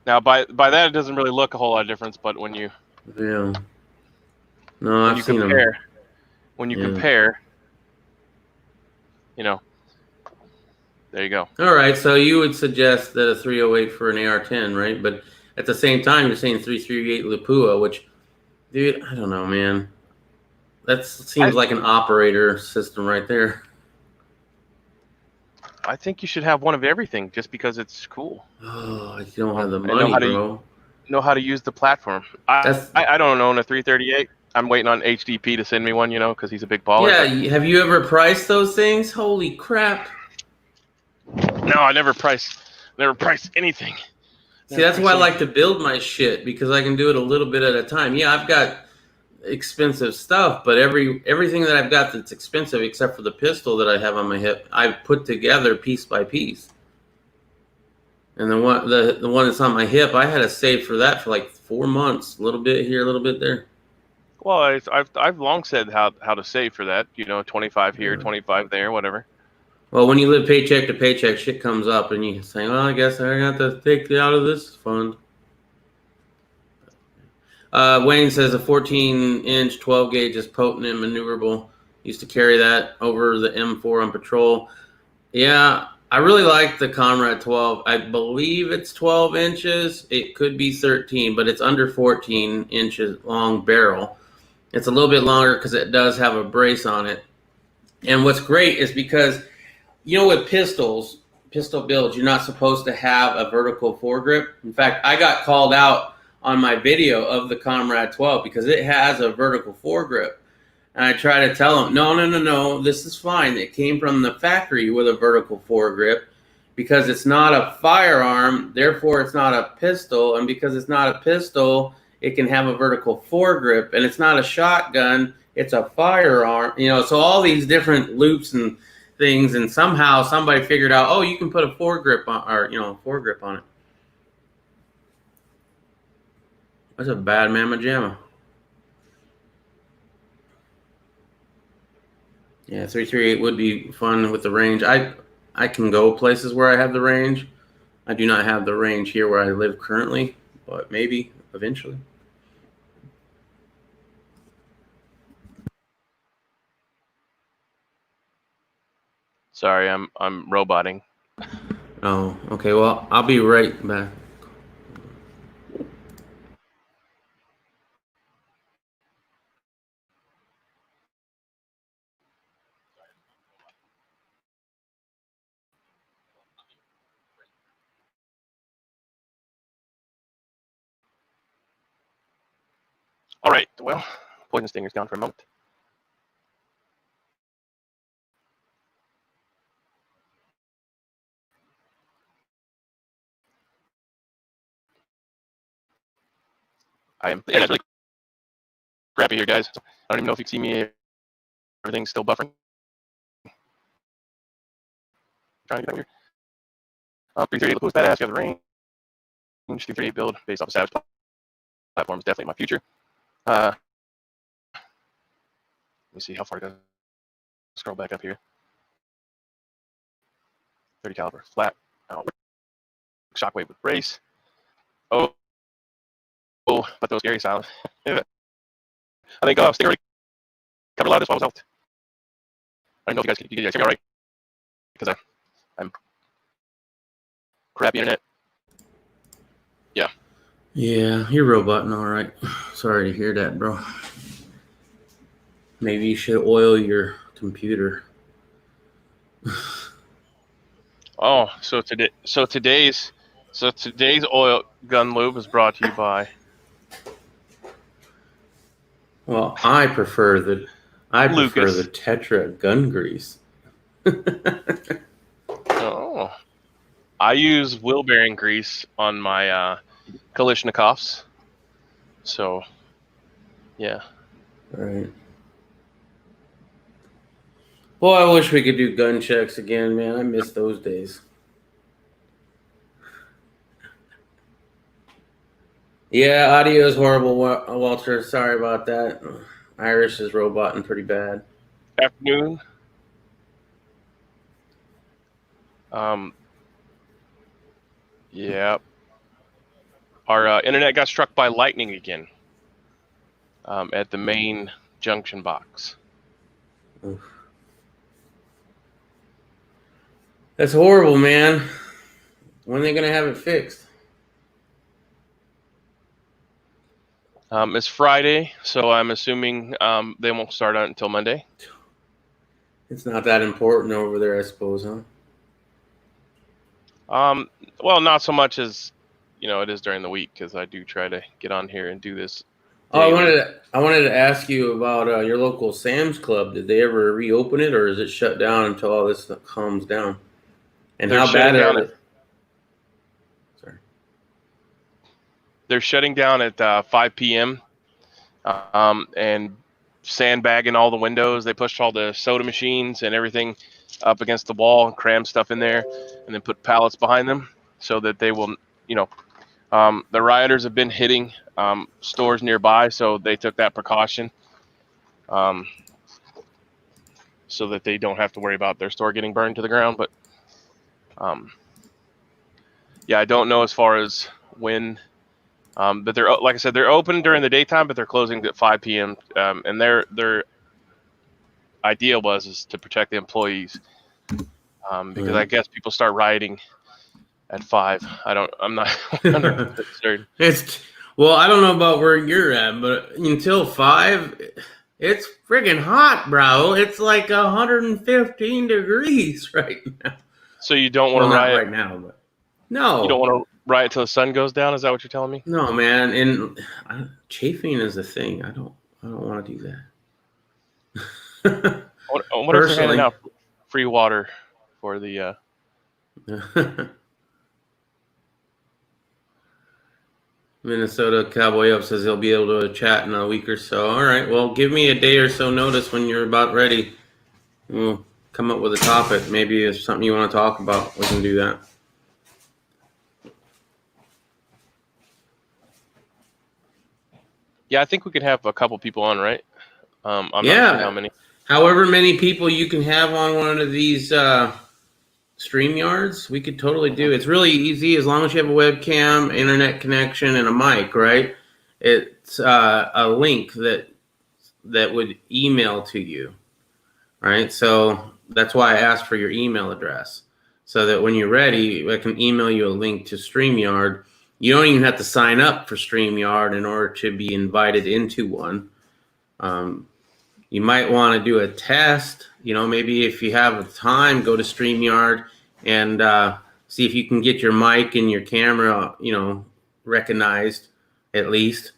A: Now, by that, it doesn't really look a whole lot of difference, but when you
C: I've seen them.
A: When you compare, there you go.
C: All right, so you would suggest that a 308 for an AR-10, right? But at the same time, you're saying 338 Lapua, which, dude, I don't know, man. That seems like an operator system right there.
A: I think you should have one of everything just because it's cool.
C: Oh, you don't have the money, bro.
A: Know how to use the platform. I don't own a 338. I'm waiting on HDP to send me one, because he's a big baller.
C: Yeah, have you ever priced those things? Holy crap.
A: No, I never price anything.
C: See, that's why I like to build my shit, because I can do it a little bit at a time. Yeah, I've got expensive stuff, but everything that I've got that's expensive, except for the pistol that I have on my hip, I've put together piece by piece. And the one that's on my hip, I had to save for that for like 4 months, a little bit here, a little bit there.
A: Well, I've long said how to save for that. 25 here, 25 there, whatever.
C: Well, when you live paycheck to paycheck, shit comes up, and you say, "Well, I guess I got to take it out of this fund." Wayne says a 14-inch 12 gauge is potent and maneuverable. Used to carry that over the M4 on patrol. Yeah, I really like the Comrade 12. I believe it's 12 inches. It could be 13, but it's under 14 inches long barrel. It's a little bit longer because it does have a brace on it. And what's great is because, with pistol builds, you're not supposed to have a vertical foregrip. In fact, I got called out on my video of the Comrade 12 because it has a vertical foregrip. And I try to tell them, no, this is fine. It came from the factory with a vertical foregrip because it's not a firearm, therefore it's not a pistol. And because it's not a pistol, it can have a vertical foregrip. And it's not a shotgun, it's a firearm. You know, so all these different loops and things, and somehow somebody figured out, oh, you can put a foregrip on, or, you know, a foregrip on it. That's a bad mamma jamma. Yeah, 338 would be fun with the range. I can go places where I have the range. I do not have the range here where I live currently, but maybe eventually.
A: Sorry, I'm roboting.
C: Oh, okay. Well, I'll be right back.
A: All right. Well, poison stinger's gone for a moment. The internet's really crappy here, guys. I don't even know if you can see me. Everything's still buffering. Trying to get that weird. 338 looks badass. You have the range. 338 build based off of Savage platform is definitely my future. Let me see how far it goes. Scroll back up here. 30 caliber flat. Shockwave with brace. Oh, but those scary sounds. I think Stinger already covered a lot of this while I was out. I don't know if you guys hear me all right because I'm crappy internet. Yeah.
C: Yeah, you're roboting all right. Sorry to hear that, bro. Maybe you should oil your computer.
A: Oh, so today's oil gun lube is brought to you by.
C: Well, I prefer the
A: Lucas.
C: Tetra gun grease.
A: Oh, I use wheel bearing grease on my Kalashnikovs. So, yeah.
C: All right. Boy, I wish we could do gun checks again, man. I miss those days. Yeah, audio is horrible, Walter. Sorry about that. Irish is roboting pretty bad.
A: Afternoon. Yeah. Our internet got struck by lightning again at the main junction box.
C: Oof. That's horrible, man. When are they going to have it fixed?
A: It's Friday, so I'm assuming they won't start on it until Monday.
C: It's not that important over there, I suppose, huh?
A: Well, not so much as it is during the week, because I do try to get on here and do this.
C: Oh, I wanted to ask you about your local Sam's Club. Did they ever reopen it, or is it shut down until all this stuff calms down? And how bad are it? Sorry.
A: They're shutting down at 5 p.m. And sandbagging all the windows. They pushed all the soda machines and everything up against the wall and crammed stuff in there, and then put pallets behind them so that they will, the rioters have been hitting stores nearby, so they took that precaution so that they don't have to worry about their store getting burned to the ground. But I don't know as far as when. But they're, like I said, they're open during the daytime, but they're closing at 5 p.m. And their idea is to protect the employees, because I guess people start rioting at 5. I'm not 100% certain.
C: Well, I don't know about where you're at, but until 5, it's friggin' hot, bro. It's like 115 degrees right now.
A: So you don't want to riot
C: right now, but no.
A: You don't want to. right until the sun goes down. Is that what you're telling me?
C: No, man. And chafing is a thing. I don't want to do that.
A: I wonder if they're handing
C: Personally.
A: out free water for the.
C: Minnesota Cowboy Up says he'll be able to chat in a week or so. All right. Well, give me a day or so notice when you're about ready. We'll come up with a topic. Maybe it's something you want to talk about. We can do that.
A: Yeah, I think we could have a couple people on, right? I'm not sure how many.
C: However many people you can have on one of these StreamYards, we could totally do. It's really easy as long as you have a webcam, internet connection, and a mic, right? It's a link that would email to you, right? So that's why I asked for your email address, so that when you're ready, I can email you a link to StreamYard. You don't even have to sign up for StreamYard in order to be invited into one. You might want to do a test. Maybe if you have time, go to StreamYard and see if you can get your mic and your camera, recognized at least,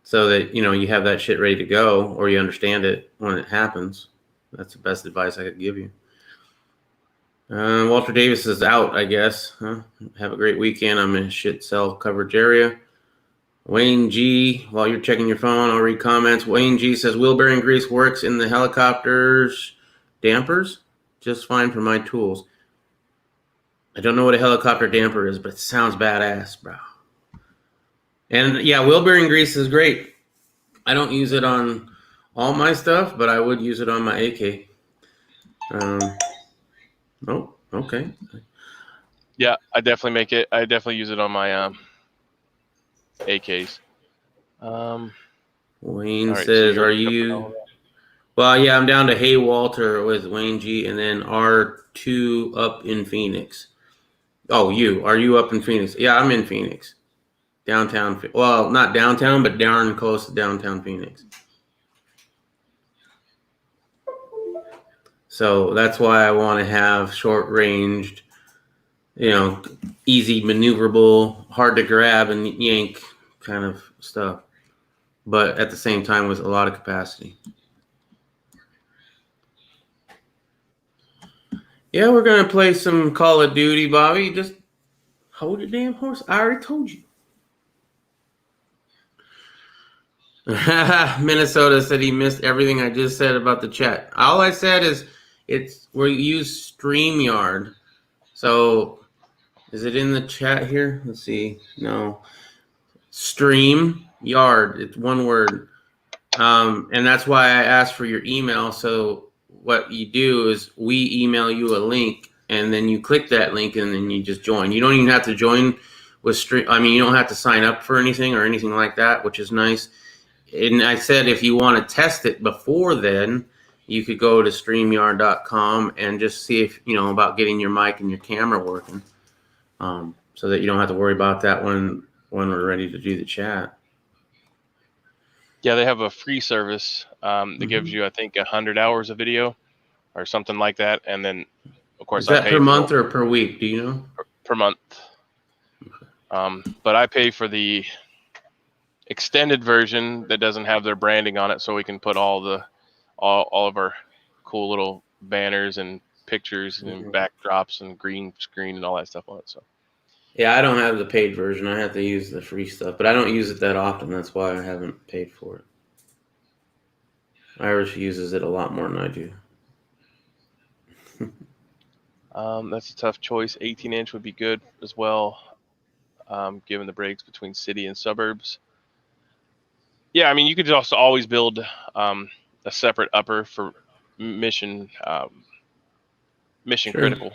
C: so that you have that shit ready to go, or you understand it when it happens. That's the best advice I could give you. Walter Davis is out, I guess. Huh? Have a great weekend. I'm in a shit cell coverage area. Wayne G, while you're checking your phone, I'll read comments. Wayne G says wheel bearing grease works in the helicopter's dampers just fine for my tools. I don't know what a helicopter damper is, but it sounds badass, bro. And yeah, wheel bearing grease is great. I don't use it on all my stuff, but I would use it on my AK. Oh, okay.
A: Yeah, I definitely use it on my AKs.
C: Wayne
A: right,
C: says,
A: so
C: are you... Well, yeah, I'm down to Hey Walter with Wayne G, and then R2 up in Phoenix. Oh, are you up in Phoenix? Yeah, I'm in Phoenix. Downtown. Well, not downtown, but darn close to downtown Phoenix. So that's why I want to have short-ranged, easy maneuverable, hard to grab and yank kind of stuff, but at the same time with a lot of capacity. Yeah, we're going to play some Call of Duty, Bobby. Just hold your damn horse. I already told you. Minnesota said he missed everything I just said about the chat. All I said is we use StreamYard. So is it in the chat here? Let's see. No. StreamYard. It's one word. And that's why I asked for your email. So what you do is we email you a link, and then you click that link, and then you just join. You don't even have to join with Stream. I mean, you don't have to sign up for anything or anything like that, which is nice. And I said if you want to test it before then, you could go to StreamYard.com and just see if about getting your mic and your camera working, so that you don't have to worry about that when we're ready to do the chat.
A: Yeah, they have a free service that gives you, I think, 100 hours of video or something like that, and then of course
C: Is that
A: I pay
C: per month or per week? Do you know?
A: Per month. But I pay for the extended version that doesn't have their branding on it, so we can put all of our cool little banners and pictures and backdrops and green screen and all that stuff on it. So
C: yeah, I don't have the paid version. I have to use the free stuff, but I don't use it that often. That's why I haven't paid for it. Irish uses it a lot more than I do.
A: That's a tough choice. 18-inch would be good as well, given the breaks between city and suburbs. Yeah, I mean, you could also always build a separate upper for mission critical.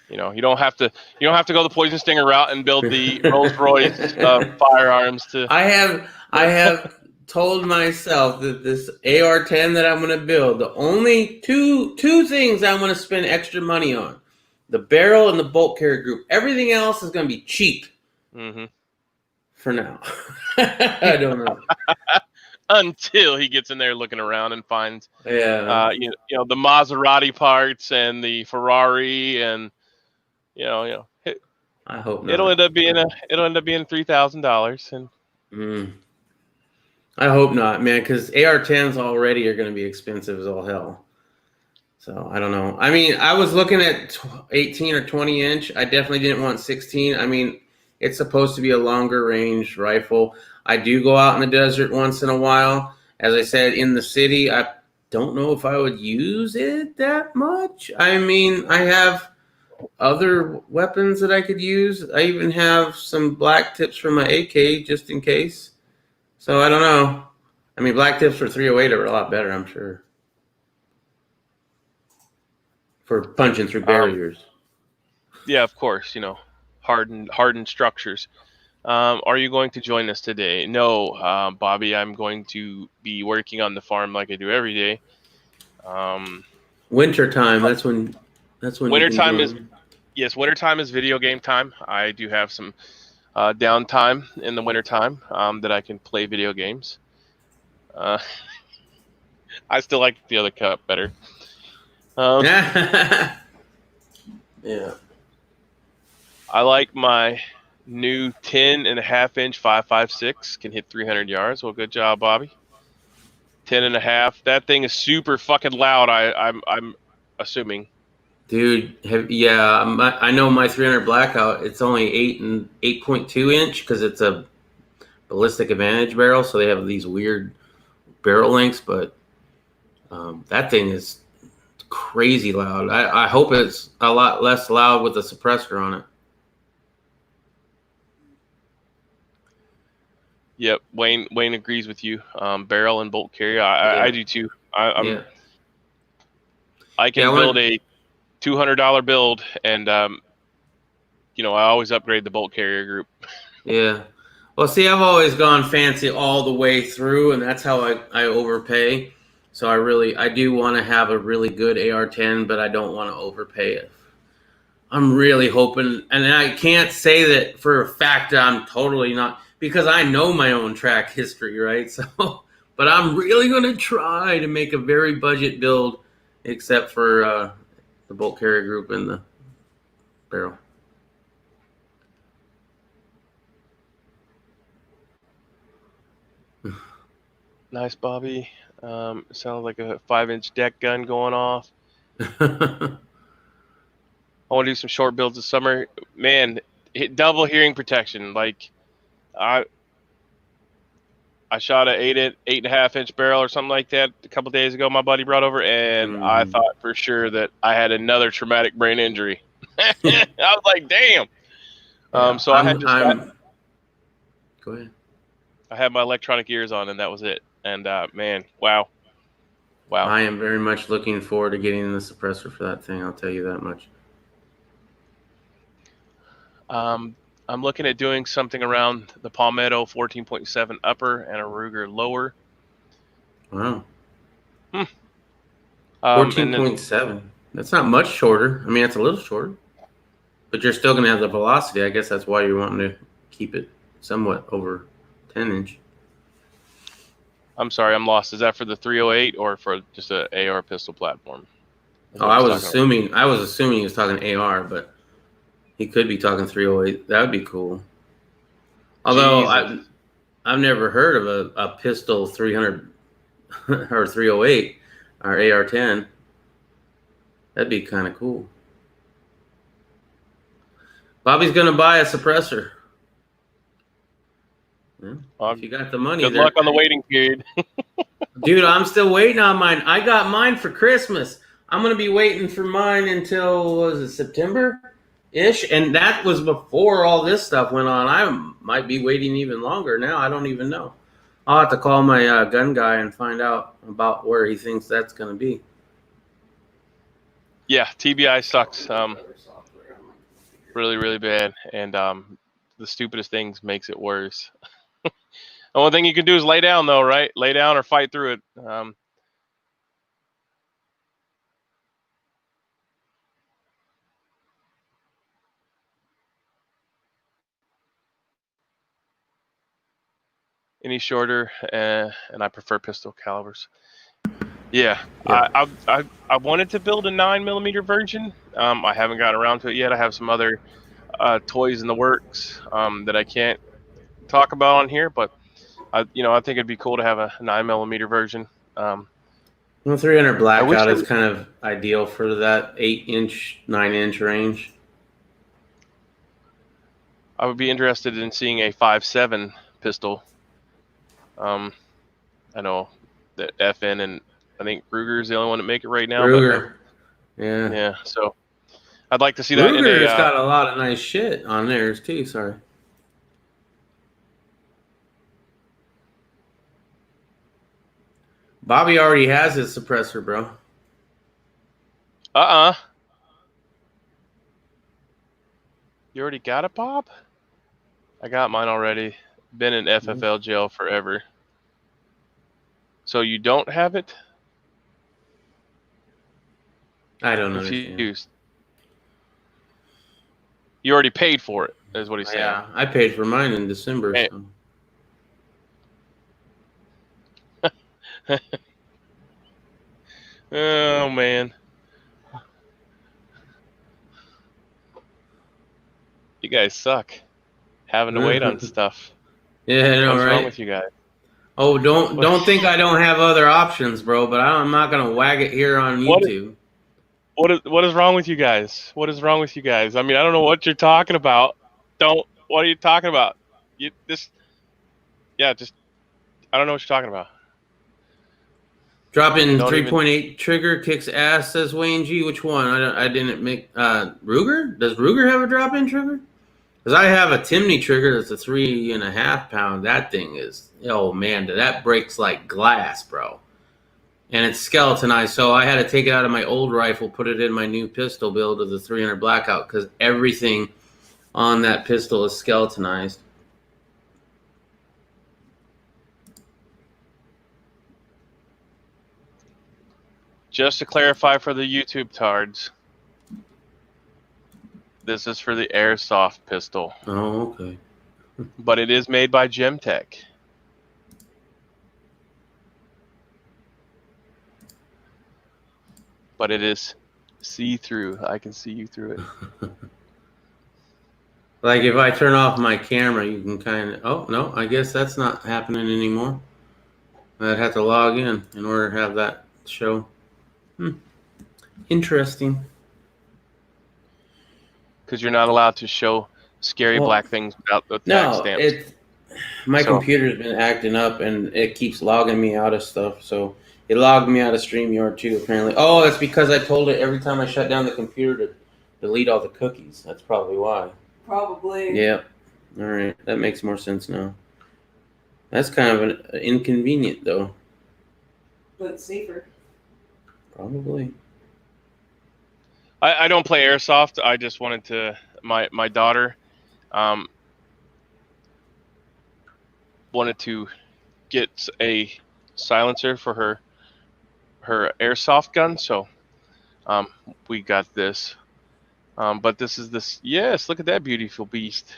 A: You don't have to go the poison stinger route and build the Rolls Royce firearms to.
C: I have told myself that this AR-10 that I'm going to build, the only two things I'm going to spend extra money on: the barrel and the bolt carrier group. Everything else is going to be cheap.
A: Mm-hmm.
C: For now. I don't know.
A: Until he gets in there looking around and finds,
C: the
A: Maserati parts and the Ferrari and,
C: I hope not.
A: It'll end up being $3,000, and
C: I hope not, man, because AR-10s already are going to be expensive as all hell. So I don't know. I mean, I was looking at 18 or 20 inch. I definitely didn't want 16. I mean, it's supposed to be a longer range rifle. I do go out in the desert once in a while. As I said, in the city, I don't know if I would use it that much. I mean, I have other weapons that I could use. I even have some black tips for my AK just in case. So I don't know. I mean, black tips for 308 are a lot better, I'm sure, for punching through barriers.
A: Yeah, of course. Hardened structures. Are you going to join us today? No, Bobby. I'm going to be working on the farm like I do every day.
C: Winter time. That's when.
A: Wintertime is wintertime is video game time. I do have some downtime in the wintertime that I can play video games. I still like the other cup better.
C: Yeah.
A: I like my new 10.5-inch 5.56. Can hit 300 yards. Well, good job, Bobby. 10.5. That thing is super fucking loud. I'm assuming.
C: Dude, I know my 300 Blackout. It's only 8.2 inch because it's a ballistic advantage barrel, so they have these weird barrel lengths. But that thing is crazy loud. I hope it's a lot less loud with a suppressor on it.
A: Yep, Wayne agrees with you. Barrel and bolt carrier. I do too. I can build a $200 build, and I always upgrade the bolt carrier group.
C: Yeah. Well, see, I've always gone fancy all the way through, and that's how I overpay. So I do want to have a really good AR-10, but I don't want to overpay it. I'm really hoping, and I can't say that for a fact that I'm totally not, because I know my own track history, right? So, but I'm really going to try to make a very budget build, except for the bolt carrier group and the barrel.
A: Nice, Bobby. Sounds like a 5-inch deck gun going off. I want to do some short builds this summer. Man, hit double hearing protection. Like, I shot a 8.5-inch barrel or something like that a couple days ago. My buddy brought over, and I thought for sure that I had another traumatic brain injury. I was like, damn. So I had
C: Go ahead.
A: I had my electronic ears on, and that was it. And man, wow.
C: I am very much looking forward to getting the suppressor for that thing. I'll tell you that much.
A: I'm looking at doing something around the Palmetto 14.7 upper and a Ruger lower.
C: Wow. 14.7. That's not much shorter. I mean, it's a little shorter, but you're still going to have the velocity. I guess that's why you're wanting to keep it somewhat over 10 inch.
A: I'm sorry, I'm lost. Is that for the 308 or for just an AR pistol platform?
C: I was assuming he was talking AR, but he could be talking 308. That would be cool. Although I've never heard of a pistol 300 or 308 or AR-10. That'd be kind of cool. Bobby's gonna buy a suppressor. Yeah, if you got the money.
A: Good luck on the waiting period.
C: Dude, I'm still waiting on mine. I got mine for Christmas. I'm gonna be waiting for mine until September-ish, and that was before all this stuff went on. I might be waiting even longer now. I don't even know. I'll have to call my gun guy and find out about where he thinks that's gonna be.
A: Yeah, TBI sucks. Really, really bad, and the stupidest things makes it worse. The only thing you can do is lay down, though, right? Lay down or fight through it. Any shorter, and I prefer pistol calibers. Yeah. I wanted to build a 9mm version. I haven't gotten around to it yet. I have some other toys in the works that I can't talk about on here, but I think it'd be cool to have a 9mm version.
C: Well, 300
A: I wish
C: blackout
A: they
C: is kind of ideal for that 8-inch, 9-inch range.
A: I would be interested in seeing a 5.7 pistol. I know that FN and I think Ruger's the only one that make it right now.
C: Ruger.
A: But
C: Yeah.
A: yeah, so I'd like to see that in
C: Ruger's
A: a.
C: got a lot of nice shit on theirs too. Sorry. Bobby already has his suppressor, bro.
A: You already got it, Bob? I got mine already. Been in FFL jail forever. So you don't have it?
C: I don't understand.
A: Confused. You already paid for it, is what he's saying.
C: Yeah, I paid for mine in December.
A: Hey.
C: So.
A: Oh, man. You guys suck. Having to wait on stuff.
C: Yeah, I know,
A: What's
C: right?
A: wrong with you guys?
C: Oh, don't think I don't have other options, bro. But I'm not gonna wag it here on YouTube.
A: What is wrong with you guys? What is wrong with you guys? I mean, I don't know what you're talking about. What are you talking about? I don't know what you're talking about.
C: Dropping 3.8 trigger kicks ass, says Wayne G. Which one? I didn't make Ruger. Does Ruger have a drop-in trigger? Because I have a Timney trigger that's a 3.5 pound. That thing is, oh man, that breaks like glass, bro. And it's skeletonized, so I had to take it out of my old rifle, put it in my new pistol build of the 300 blackout, because everything on that pistol is skeletonized.
A: Just to clarify for the YouTube tards, this is for the airsoft pistol.
C: Oh, okay.
A: But it is made by Gemtech. But it is see-through. I can see you through it.
C: Like if I turn off my camera, you can kind of... Oh, no, I guess that's not happening anymore. I'd have to log in order to have that show. Interesting.
A: Because you're not allowed to show scary black things without the tag stamps.
C: My computer's been acting up, and it keeps logging me out of stuff. So it logged me out of StreamYard too, apparently. Oh, that's because I told it every time I shut down the computer to delete all the cookies. That's probably why.
D: Probably.
C: Yeah. All right. That makes more sense now. That's kind of an inconvenient, though.
D: But safer.
C: Probably.
A: I don't play airsoft. I just wanted to. My daughter wanted to get a silencer for her airsoft gun, so we got this. But this is this. Yes, look at that beautiful beast.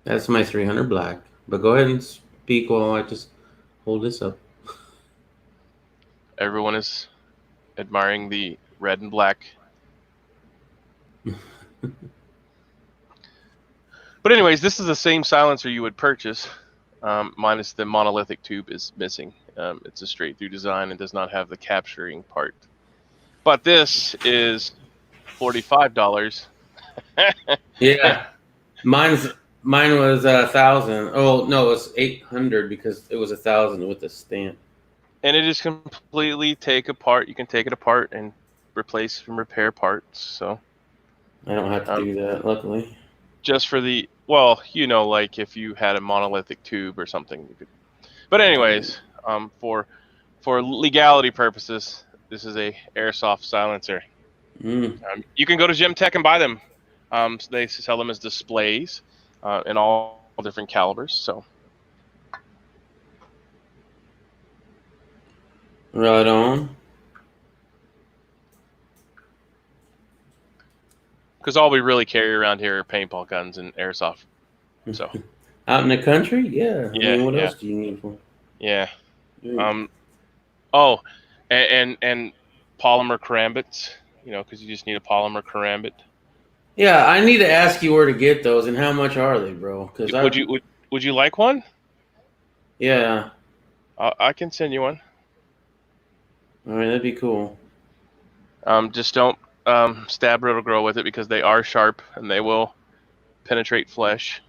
C: That's my 300 black. But go ahead and speak while I just hold this up.
A: Everyone is admiring the red and black. But anyways, this is the same silencer you would purchase, minus the monolithic tube is missing. It's a straight through design and does not have the capturing part. But this is $45.
C: Yeah, mine was 1,000. Oh no, it was 800 because it was 1,000 with the stamp.
A: And it is completely take apart. You can take it apart and replace and repair parts. So
C: I don't have to do that, luckily.
A: Just for the like if you had a monolithic tube or something, you could. But anyways, for legality purposes, this is a airsoft silencer. You can go to Gemtech and buy them. They sell them as displays in all different calibers. So.
C: Right on.
A: Because all we really carry around here are paintball guns and airsoft. So.
C: Out in the country, yeah.
A: Yeah.
C: I mean, what else do you need for?
A: Yeah. Oh, and polymer karambits. Because you just need a polymer karambit.
C: Yeah, I need to ask you where to get those and how much are they, bro? Because
A: Would you like one?
C: yeah,
A: I can send you one.
C: all right, that'd be cool.
A: Just don't stab riddle grow with it because they are sharp and they will penetrate flesh.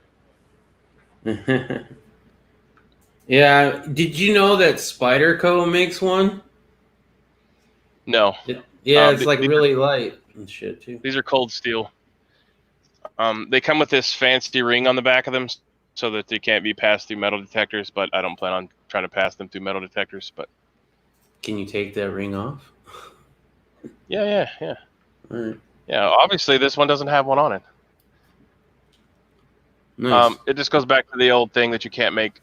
C: Yeah, did you know that Spyderco makes one?
A: No,
C: Yeah, it's
A: th-
C: like
A: these,
C: really light and shit too.
A: these are cold steel. They come with this fancy ring on the back of them so that they can't be passed through metal detectors, but I don't plan on trying to pass them through metal detectors. But
C: Can you take that ring off?
A: yeah.
C: All right.
A: Yeah, obviously this one doesn't have one on it.
C: Nice.
A: It just goes back to the old thing that you can't make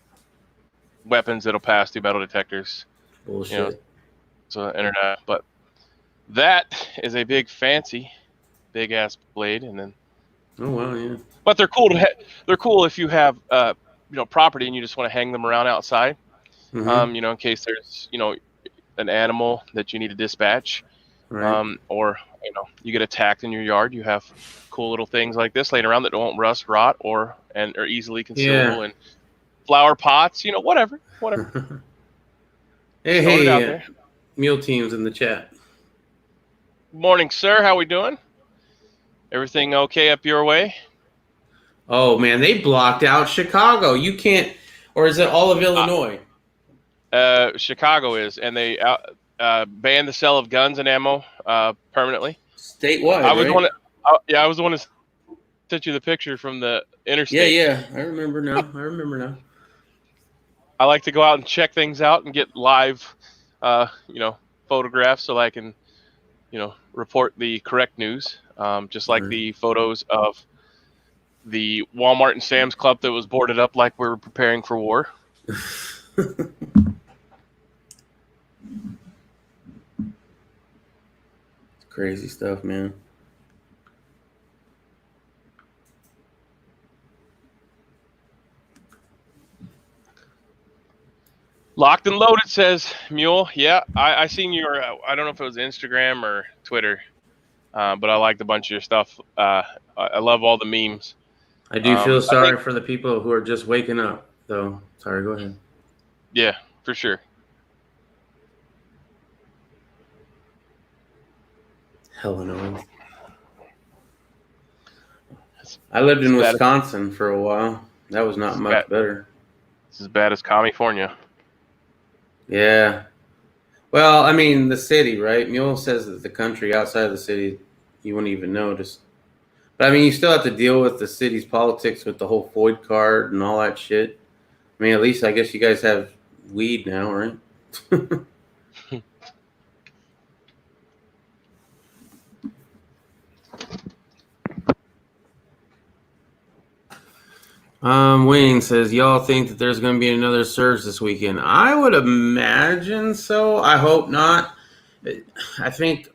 A: weapons that'll pass through metal detectors.
C: Bullshit.
A: You know, so internet. But that is a big fancy, big ass blade, and then.
C: Oh wow, yeah.
A: But they're cool they're cool if you have property and you just want to hang them around outside.
C: Mm-hmm.
A: In case there's an animal that you need to dispatch.
C: Right.
A: Or you get attacked in your yard, you have cool little things like this laying around that won't rust, rot, or are easily concealable in flower pots, whatever.
C: Hey,
A: Throwing it out there.
C: Mule Team's in the chat.
A: Morning, sir. How we doing? Everything okay up your way?
C: Oh man, they blocked out Chicago. You can't, or is it all of Illinois?
A: Chicago is, and they banned the sale of guns and ammo permanently.
C: Statewide,
A: I was
C: right?
A: I was the one who sent you the picture from the interstate.
C: Yeah. I remember now.
A: I like to go out and check things out and get live, photographs so I can, report the correct news. Just like the photos of the Walmart and Sam's Club that was boarded up like we were preparing for war.
C: Crazy stuff, man.
A: Locked and loaded, says Mule. Yeah, I seen your, I don't know if it was Instagram or Twitter, but I liked a bunch of your stuff. I love all the memes.
C: I do feel sorry for the people who are just waking up, though. Sorry, go ahead.
A: Yeah, for sure.
C: Hell no. I lived in Wisconsin for a while. That was not much better.
A: It's as bad as California.
C: Yeah. Well, I mean, the city, right? Mule says that the country outside of the city, you wouldn't even notice. But, I mean, you still have to deal with the city's politics with the whole FOID card and all that shit. I mean, at least I guess you guys have weed now, right? Wayne says, y'all think that there's going to be another surge this weekend? I would imagine so. I hope not. I think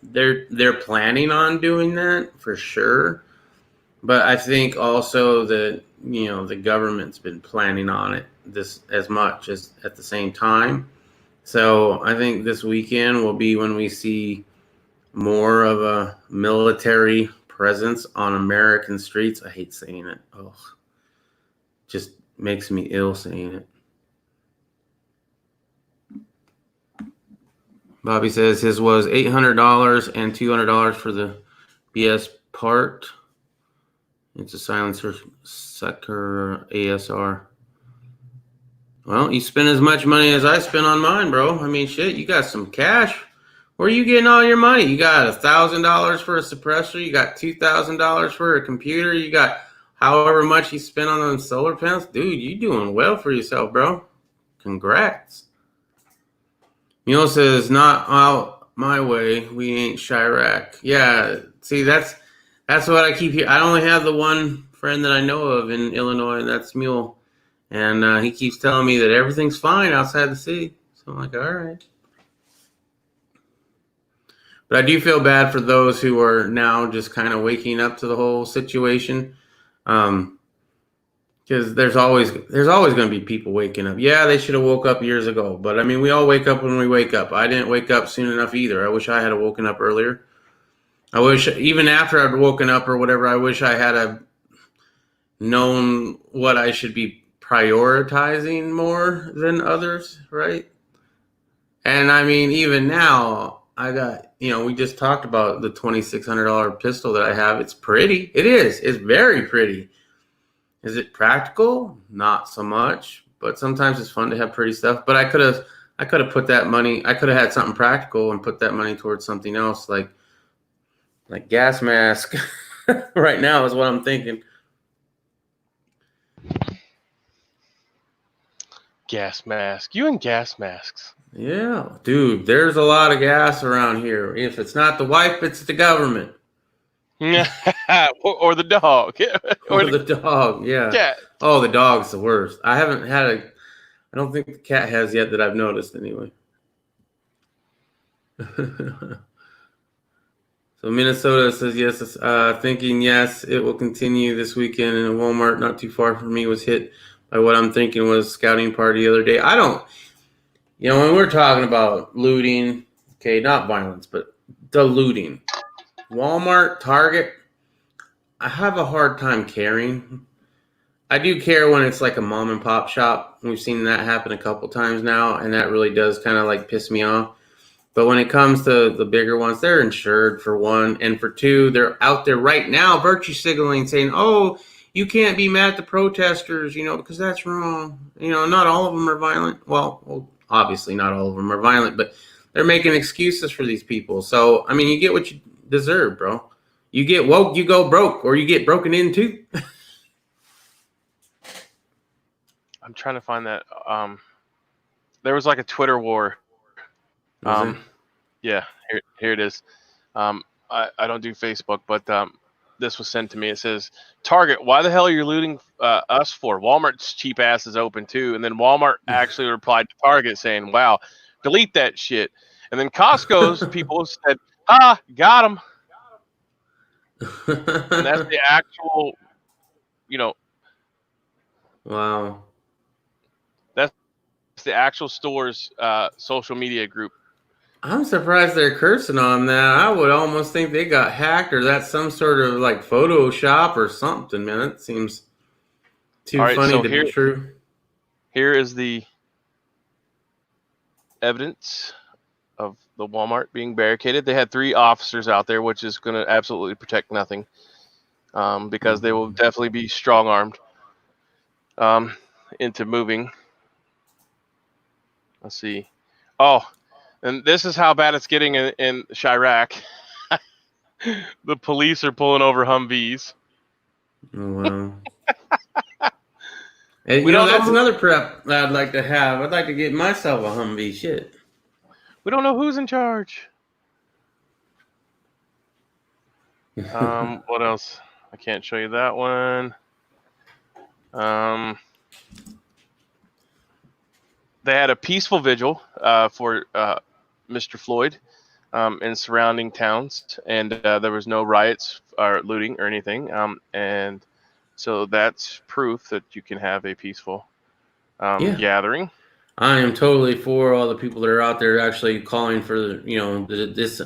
C: they're planning on doing that for sure. But I think also that, the government's been planning on it this as much as at the same time. So I think this weekend will be when we see more of a military presence on American streets. I hate saying it. Oh. Just makes me ill saying it. Bobby says his was $800 and $200 for the BS part. It's a silencer sucker ASR. Well, you spend as much money as I spent on mine, bro. I mean, shit, you got some cash. Where are you getting all your money? You got $1,000 for a suppressor. You got $2,000 for a computer. You got however much you spent on them solar panels. Dude, you doing well for yourself, bro. Congrats. Mule says, not out my way. We ain't Chirac. Yeah, see, that's what I keep hearing. I only have the one friend that I know of in Illinois, and that's Mule. And he keeps telling me that everything's fine outside the city. So I'm like, all right. But I do feel bad for those who are now just kind of waking up to the whole situation. Because there's always going to be people waking up. Yeah, they should have woke up years ago. But, I mean, we all wake up when we wake up. I didn't wake up soon enough either. I wish I had woken up earlier. I wish, even after I'd woken up or whatever, I wish I had known what I should be prioritizing more than others, right? And I mean, even now, I got, we just talked about the $2,600 pistol that I have. It's pretty. It is. It's very pretty. Is it practical? Not so much. But sometimes it's fun to have pretty stuff. But I could have put that money. I could have had something practical and put that money towards something else, like gas mask. Right now is what I'm thinking.
A: Gas mask. You and gas masks.
C: Yeah, dude, there's a lot of gas around here. If it's not the wife, it's the government.
A: Or the dog.
C: Or the dog, yeah.
A: Cat.
C: Oh, the dog's the worst. I don't think the cat has yet that I've noticed anyway. So Minnesota says yes, thinking yes, it will continue this weekend. And a Walmart not too far from me was hit by what I'm thinking was scouting party the other day. I don't, when we're talking about looting, okay, not violence, but the looting. Walmart, Target, I have a hard time caring. I do care when it's like a mom and pop shop. We've seen that happen a couple times now, and that really does kind of like piss me off. But when it comes to the bigger ones, they're insured for one, and for two, they're out there right now virtue signaling, saying, "Oh, you can't be mad at the protesters, because that's wrong." Not all of them are violent. Well, obviously not all of them are violent, but they're making excuses for these people. So, I mean, you get what you deserve, bro. You get woke, you go broke, or you get broken into.
A: I'm trying to find that. There was like a Twitter war. Yeah, here it is. I don't do Facebook, but this was sent to me. It says, Target, why the hell are you looting us for? Walmart's cheap ass is open too. And then Walmart actually replied to Target saying, wow, delete that shit. And then Costco's people said, got him. And that's the actual,
C: Wow.
A: That's the actual store's social media group.
C: I'm surprised they're cursing on that. I would almost think they got hacked, or that's some sort of like Photoshop or something, man. It seems too funny to be true.
A: Here is the evidence of the Walmart being barricaded. They had 3 officers out there, which is going to absolutely protect nothing, because they will definitely be strong-armed into moving. Let's see. Oh, and this is how bad it's getting in Chirac. The police are pulling over Humvees.
C: Oh, wow. And, that's another prep that I'd like to have. I'd like to get myself a Humvee. Shit.
A: We don't know who's in charge. What else? I can't show you that one. They had a peaceful vigil for Mr. Floyd in surrounding towns, and there was no riots or looting or anything. And so that's proof that you can have a peaceful gathering.
C: I am totally for all the people that are out there actually calling for this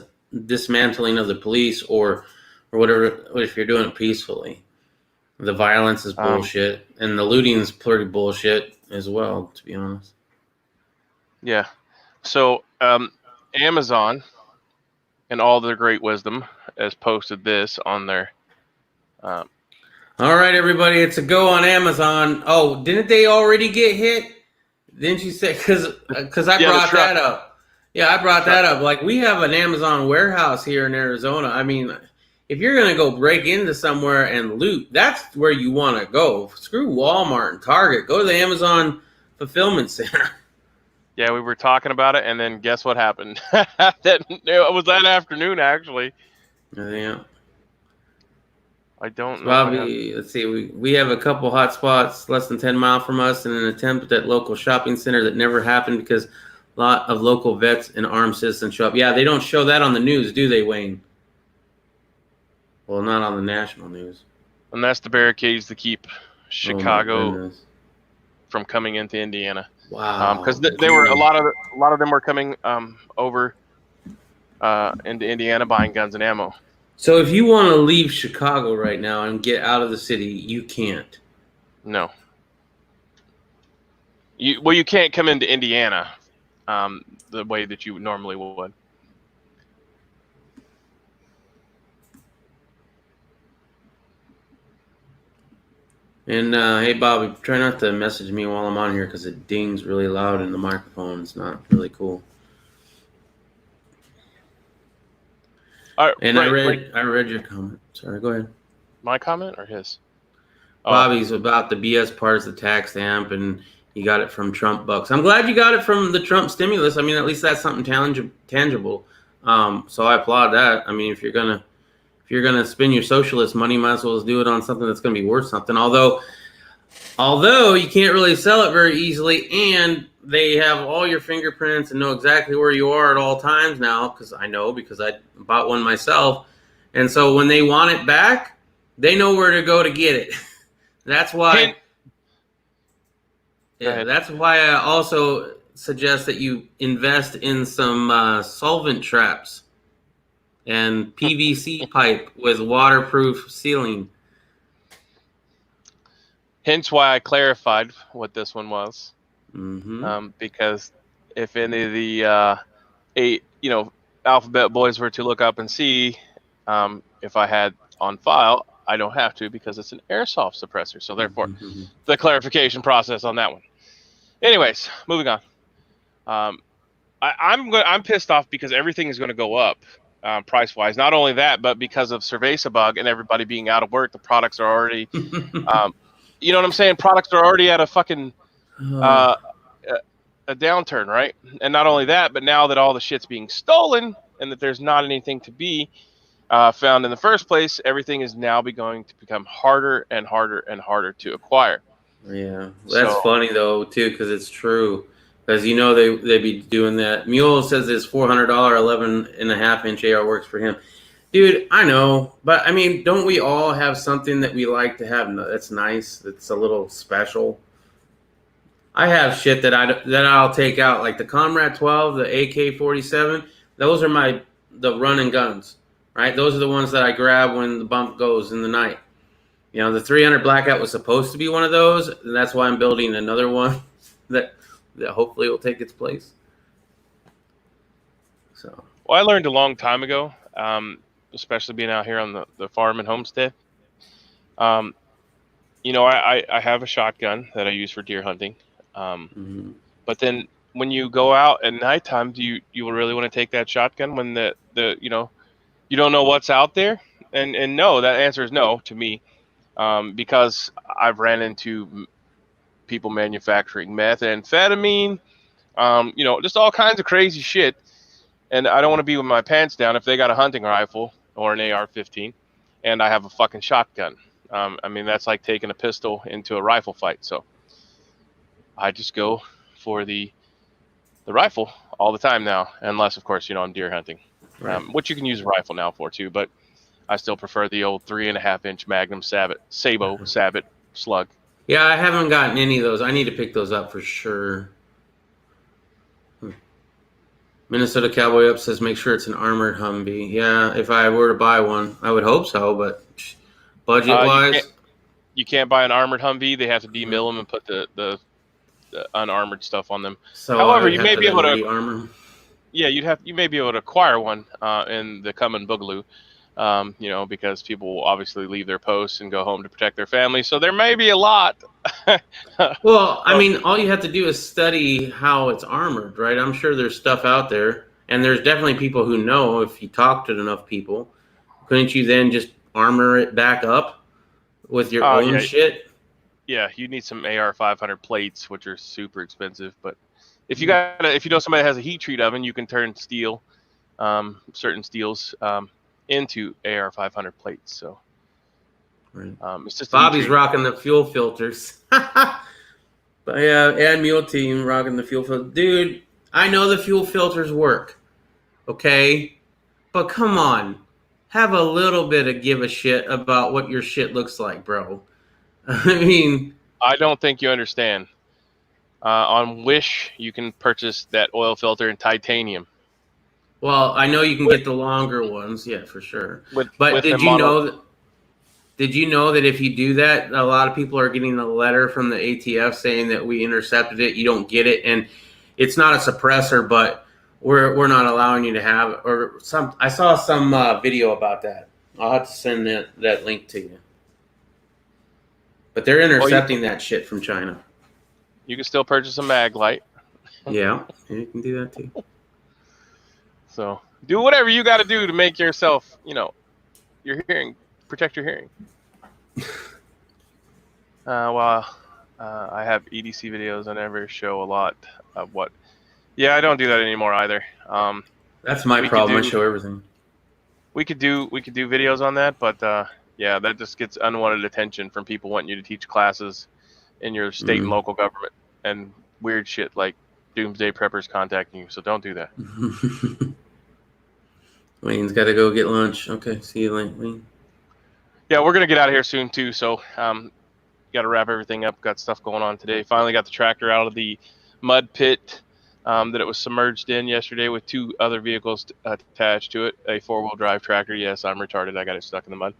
C: dismantling of the police or whatever. If you're doing it peacefully, the violence is bullshit, and the looting is pretty bullshit as well, to be honest.
A: Yeah. So Amazon, in all their great wisdom, has posted this on their.
C: All right, everybody, it's a go on Amazon. Oh, didn't they already get hit? Didn't you say? Because I brought that up. Yeah, I brought that up. Like, we have an Amazon warehouse here in Arizona. I mean, if you're going to go break into somewhere and loot, that's where you want to go. Screw Walmart and Target. Go to the Amazon Fulfillment Center.
A: Yeah, we were talking about it, and then guess what happened? It was that afternoon, actually.
C: Yeah.
A: I don't know.
C: Bobby, let's see. We have a couple hot spots less than 10 miles from us in an attempt at local shopping center that never happened because a lot of local vets and armed citizens show up. Yeah, they don't show that on the news, do they, Wayne? Well, not on the national news.
A: And that's the barricades to keep Chicago from coming into Indiana.
C: Wow.
A: Because they were a lot of them were coming over into Indiana buying guns and ammo.
C: So if you want to leave Chicago right now and get out of the city, you can't.
A: No. You can't come into Indiana the way that you normally would.
C: And hey, Bobby, try not to message me while I'm on here because it dings really loud in the microphone. It's not really cool. And I read your comment. Sorry, go ahead.
A: My comment or his?
C: Bobby's about the BS parts, the tax stamp, and you got it from Trump bucks. I'm glad you got it from the Trump stimulus. I mean, at least that's something tangible. So I applaud that. I mean, if you're gonna spend your socialist money, might as well do it on something that's gonna be worth something. Although you can't really sell it very easily, and they have all your fingerprints and know exactly where you are at all times now. Because I know, because I bought one myself, and so when they want it back, they know where to go to get it. That's why. That's why I also suggest that you invest in some solvent traps and PVC pipe with waterproof sealing.
A: Hence why I clarified what this one was,
C: because
A: if any of the 8, alphabet boys were to look up and see if I had on file, I don't have to because it's an airsoft suppressor. So therefore, the clarification process on that one. Anyways, moving on. I'm pissed off because everything is going to go up price wise. Not only that, but because of Cerveza bug and everybody being out of work, the products are already. You know what I'm saying? Products are already at a fucking a downturn, right? And not only that, but now that all the shit's being stolen and that there's not anything to be found in the first place, everything is now going to become harder and harder and harder to acquire.
C: Yeah, that's funny though too, because it's true. Because they be doing that. Mule says this $400 11.5-inch AR works for him. Dude, I know, but I mean, don't we all have something that we like to have that's nice, that's a little special? I have shit that I'll take out, like the Comrade 12, the AK-47. Those are the running guns, right? Those are the ones that I grab when the bump goes in the night. The 300 Blackout was supposed to be one of those, and that's why I'm building another one that hopefully will take its place. So,
A: well, I learned a long time ago. Especially being out here on the farm and homestead. I have a shotgun that I use for deer hunting. But then when you go out at nighttime, do you really want to take that shotgun when you don't know what's out there? And no, that answer is no to me, because I've ran into people manufacturing methamphetamine, just all kinds of crazy shit. And I don't want to be with my pants down if they got a hunting rifle or an AR-15 and I have a fucking shotgun. I mean, that's like taking a pistol into a rifle fight. So I just go for the rifle all the time now, unless, of course, I'm deer hunting, right. Which you can use a rifle now for too. But I still prefer the old 3.5-inch Magnum Sabo slug.
C: Yeah, I haven't gotten any of those. I need to pick those up for sure. Minnesota Cowboy Up says, make sure it's an armored Humvee. Yeah, if I were to buy one, I would hope so, but budget-wise...
A: You can't buy an armored Humvee. They have to demill them and put the unarmored stuff on them.
C: So
A: however, you may be able to...
C: armor.
A: Yeah, you may be able to acquire one in the Come and Boogaloo, because people will obviously leave their posts and go home to protect their family. So there may be a lot.
C: Well, I mean, all you have to do is study how it's armored, right? I'm sure there's stuff out there, and there's definitely people who know if you talk to enough people. Couldn't you then just armor it back up with your own shit?
A: Yeah, you need some AR-500 plates, which are super expensive. But if you know somebody that has a heat treat oven, you can turn steel, certain steels, into AR-500 plates. So.
C: Right.
A: It's just
C: Bobby's rocking the fuel filters. But yeah, and Mule Team rocking the fuel filter. Dude, I know the fuel filters work. Okay? But come on. Have a little bit of give a shit about what your shit looks like, bro. I mean...
A: I don't think you understand. On Wish, you can purchase that oil filter in titanium.
C: Well, I know you can get the longer ones, yeah, for sure. But
A: with the mono.
C: did you know that if you do that, a lot of people are getting a letter from the ATF saying that we intercepted it, you don't get it, and it's not a suppressor, but we're not allowing you to have it. Or some. I saw some video about that. I'll have to send that link to you. But they're intercepting that shit from China.
A: You can still purchase a mag light.
C: Yeah, you can do that too.
A: So do whatever you got to do to make yourself, your hearing, protect your hearing. I have EDC videos. I never show a lot of what. Yeah, I don't do that anymore either.
C: That's my problem. I show everything.
A: We could do videos on that, but yeah, that just gets unwanted attention from people wanting you to teach classes in your state and local government and weird shit like doomsday preppers contacting you. So don't do that.
C: Wayne's got to go get lunch. Okay, see you later, Wayne.
A: Yeah, we're gonna get out of here soon too. So got to wrap everything up. Got stuff going on today. Finally got the tractor out of the mud pit that it was submerged in yesterday with 2 other vehicles attached to it. A 4-wheel drive tractor. Yes, I'm retarded. I got it stuck in the mud.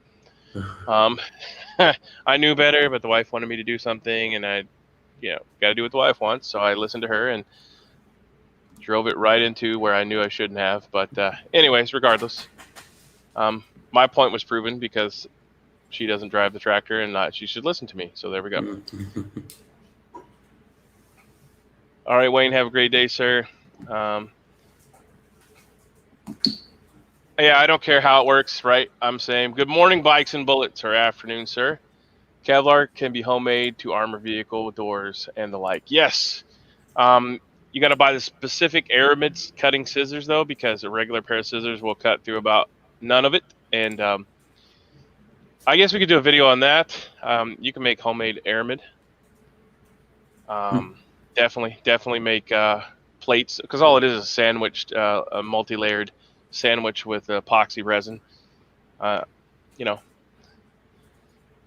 A: I knew better, but the wife wanted me to do something, and I, got to do what the wife wants. So I listened to her and drove it right into where I knew I shouldn't have. But anyways, regardless, my point was proven because she doesn't drive the tractor, and she should listen to me. So there we go. All right, Wayne, have a great day, sir. Yeah, I don't care how it works, right? I'm saying good morning, bikes and bullets, or afternoon, sir. Kevlar can be homemade to armor vehicle doors and the like. Yes. You got to buy the specific aramid cutting scissors, though, because a regular pair of scissors will cut through about none of it. And I guess we could do a video on that. You can make homemade aramid. Definitely make plates, because all it is sandwiched, a multi-layered sandwich with epoxy resin.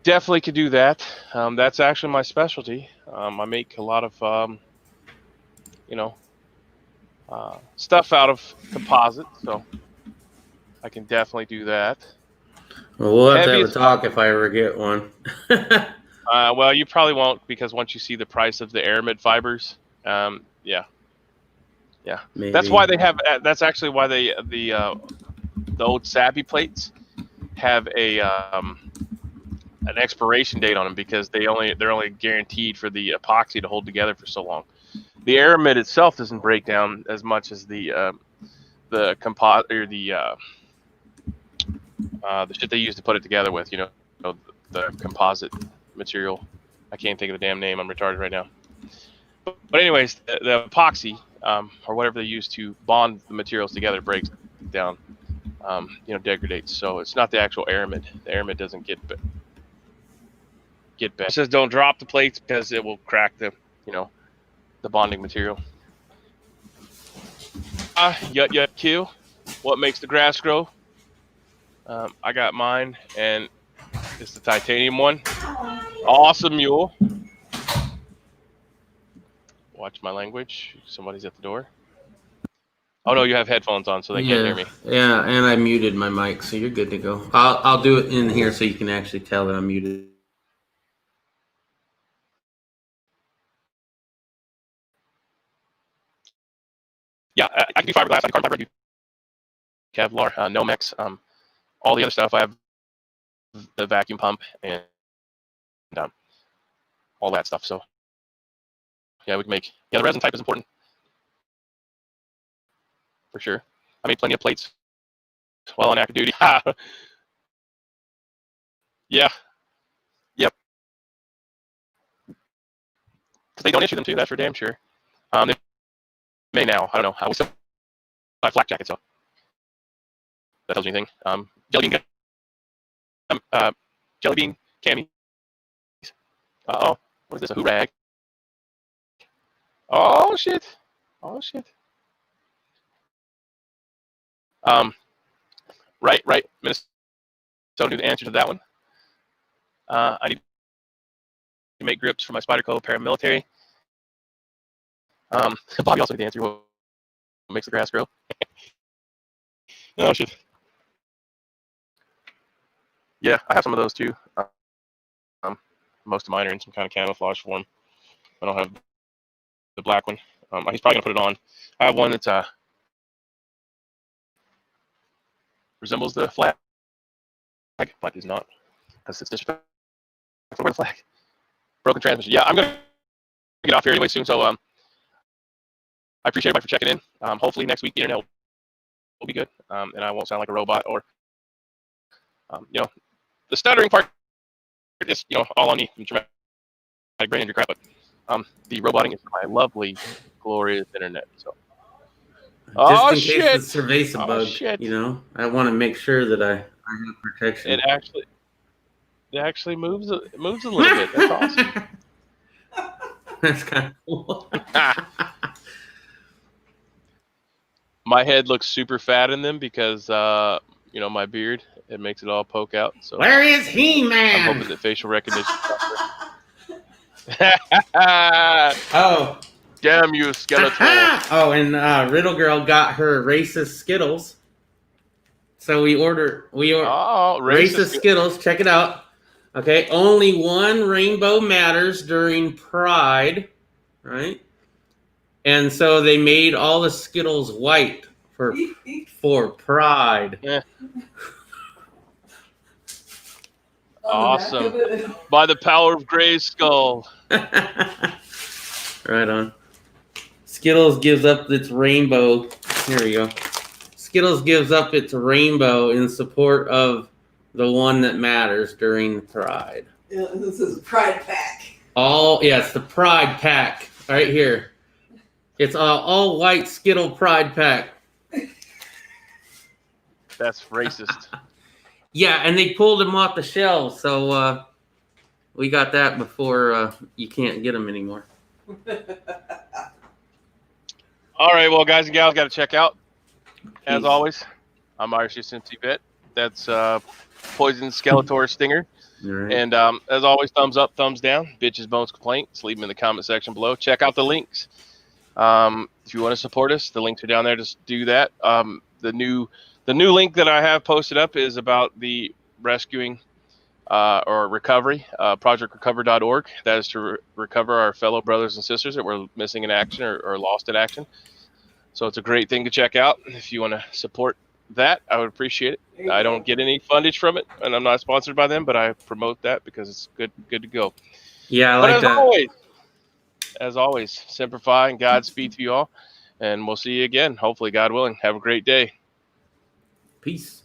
A: Definitely could do that. That's actually my specialty. I make a lot of stuff out of composite, so I can definitely do that.
C: Well, we'll have to have a talk if I ever get one.
A: Well, you probably won't, because once you see the price of the aramid fibers, yeah. Maybe. That's why they have. That's actually why the old Savvy plates have an expiration date on them, because they're only guaranteed for the epoxy to hold together for so long. The aramid itself doesn't break down as much as the composite, or the shit they use to put it together with. The composite material. I can't think of the damn name. I'm retarded right now. But anyways, the epoxy, or whatever they use to bond the materials together, breaks down, degradates. So it's not the actual aramid. The aramid doesn't get bad. It says don't drop the plates because it will crack the bonding material. Q. What makes the grass grow? I got mine, and it's the titanium one. Awesome mule. Watch my language. Somebody's at the door. Oh no, you have headphones on, so they can't hear me.
C: Yeah, and I muted my mic, so you're good to go. I'll do it in here so you can actually tell that I'm muted.
A: Yeah, I can do fiberglass. I can carbon fiber. Kevlar, Nomex, all the other stuff. I have the vacuum pump and all that stuff. So yeah, we can make. Yeah, the resin type is important for sure. I made plenty of plates while on active duty. Yeah. Yep. Because they don't issue them too. That's for damn sure. They may now. I don't know. I still buy flak jackets, so that tells you anything. Jelly bean camis. Uh-oh. What is this? A hoorag. Oh shit. Right. Minnesota knew the answer to that one. I need to make grips for my Spyderco paramilitary. Bobby also knew the answer. What makes the grass grow? Oh shit. Yeah, I have some of those too. Most of mine are in some kind of camouflage form. I don't have the black one. He's probably gonna put it on. I have one that's resembles the flag, but is not, because it's disrespectful for the flag. Broken transmission. Yeah, I'm gonna get off here anyway soon. So I appreciate everybody for checking in. Hopefully next week the internet will be good, and I won't sound like a robot or the stuttering part is all on me. Traumatic brain injury crap, but the roboting is my lovely, glorious internet. So.
C: Just in case the cerveza bug,
A: shit.
C: I want to make sure that I have protection.
A: It actually moves a little bit. That's awesome.
C: That's kind of cool.
A: My head looks super fat in them because my beard, it makes it all poke out. So
C: where is He-Man?
A: I'm hoping that facial recognition.
C: Oh.
A: Damn you, Skeletor.
C: Oh, and Riddle Girl got her racist Skittles. So we order racist Skittles. Check it out. Okay, only one rainbow matters during Pride, right? And so they made all the Skittles white for Pride.
A: Yeah. Awesome. By the power of Grayskull.
C: Right on. Skittles gives up its rainbow. Here we go. Skittles gives up its rainbow in support of the one that matters during Pride.
D: Yeah, this is Pride Pack.
C: It's the Pride Pack right here. It's all white Skittle Pride Pack.
A: That's racist.
C: Yeah, and they pulled them off the shelves, so we got that before you can't get them anymore.
A: All right, well, guys and gals, got to check out. As always, I'm USMC Vet. That's Poison Skeletor Stinger.
C: Right.
A: And as always, thumbs up, thumbs down. Bitches, bones, complaints. Leave them in the comment section below. Check out the links. If you want to support us, the links are down there. Just do that. The new link that I have posted up is about the rescuing or recovery, projectrecover.org. That is to recover our fellow brothers and sisters that were missing in action or lost in action. So it's a great thing to check out. If you want to support that, I would appreciate it. I don't get any fundage from it, and I'm not sponsored by them, but I promote that because it's good to go.
C: Yeah, I like that.
A: As always, Semper Fi and Godspeed to you all, and we'll see you again, hopefully, God willing. Have a great day.
C: Peace.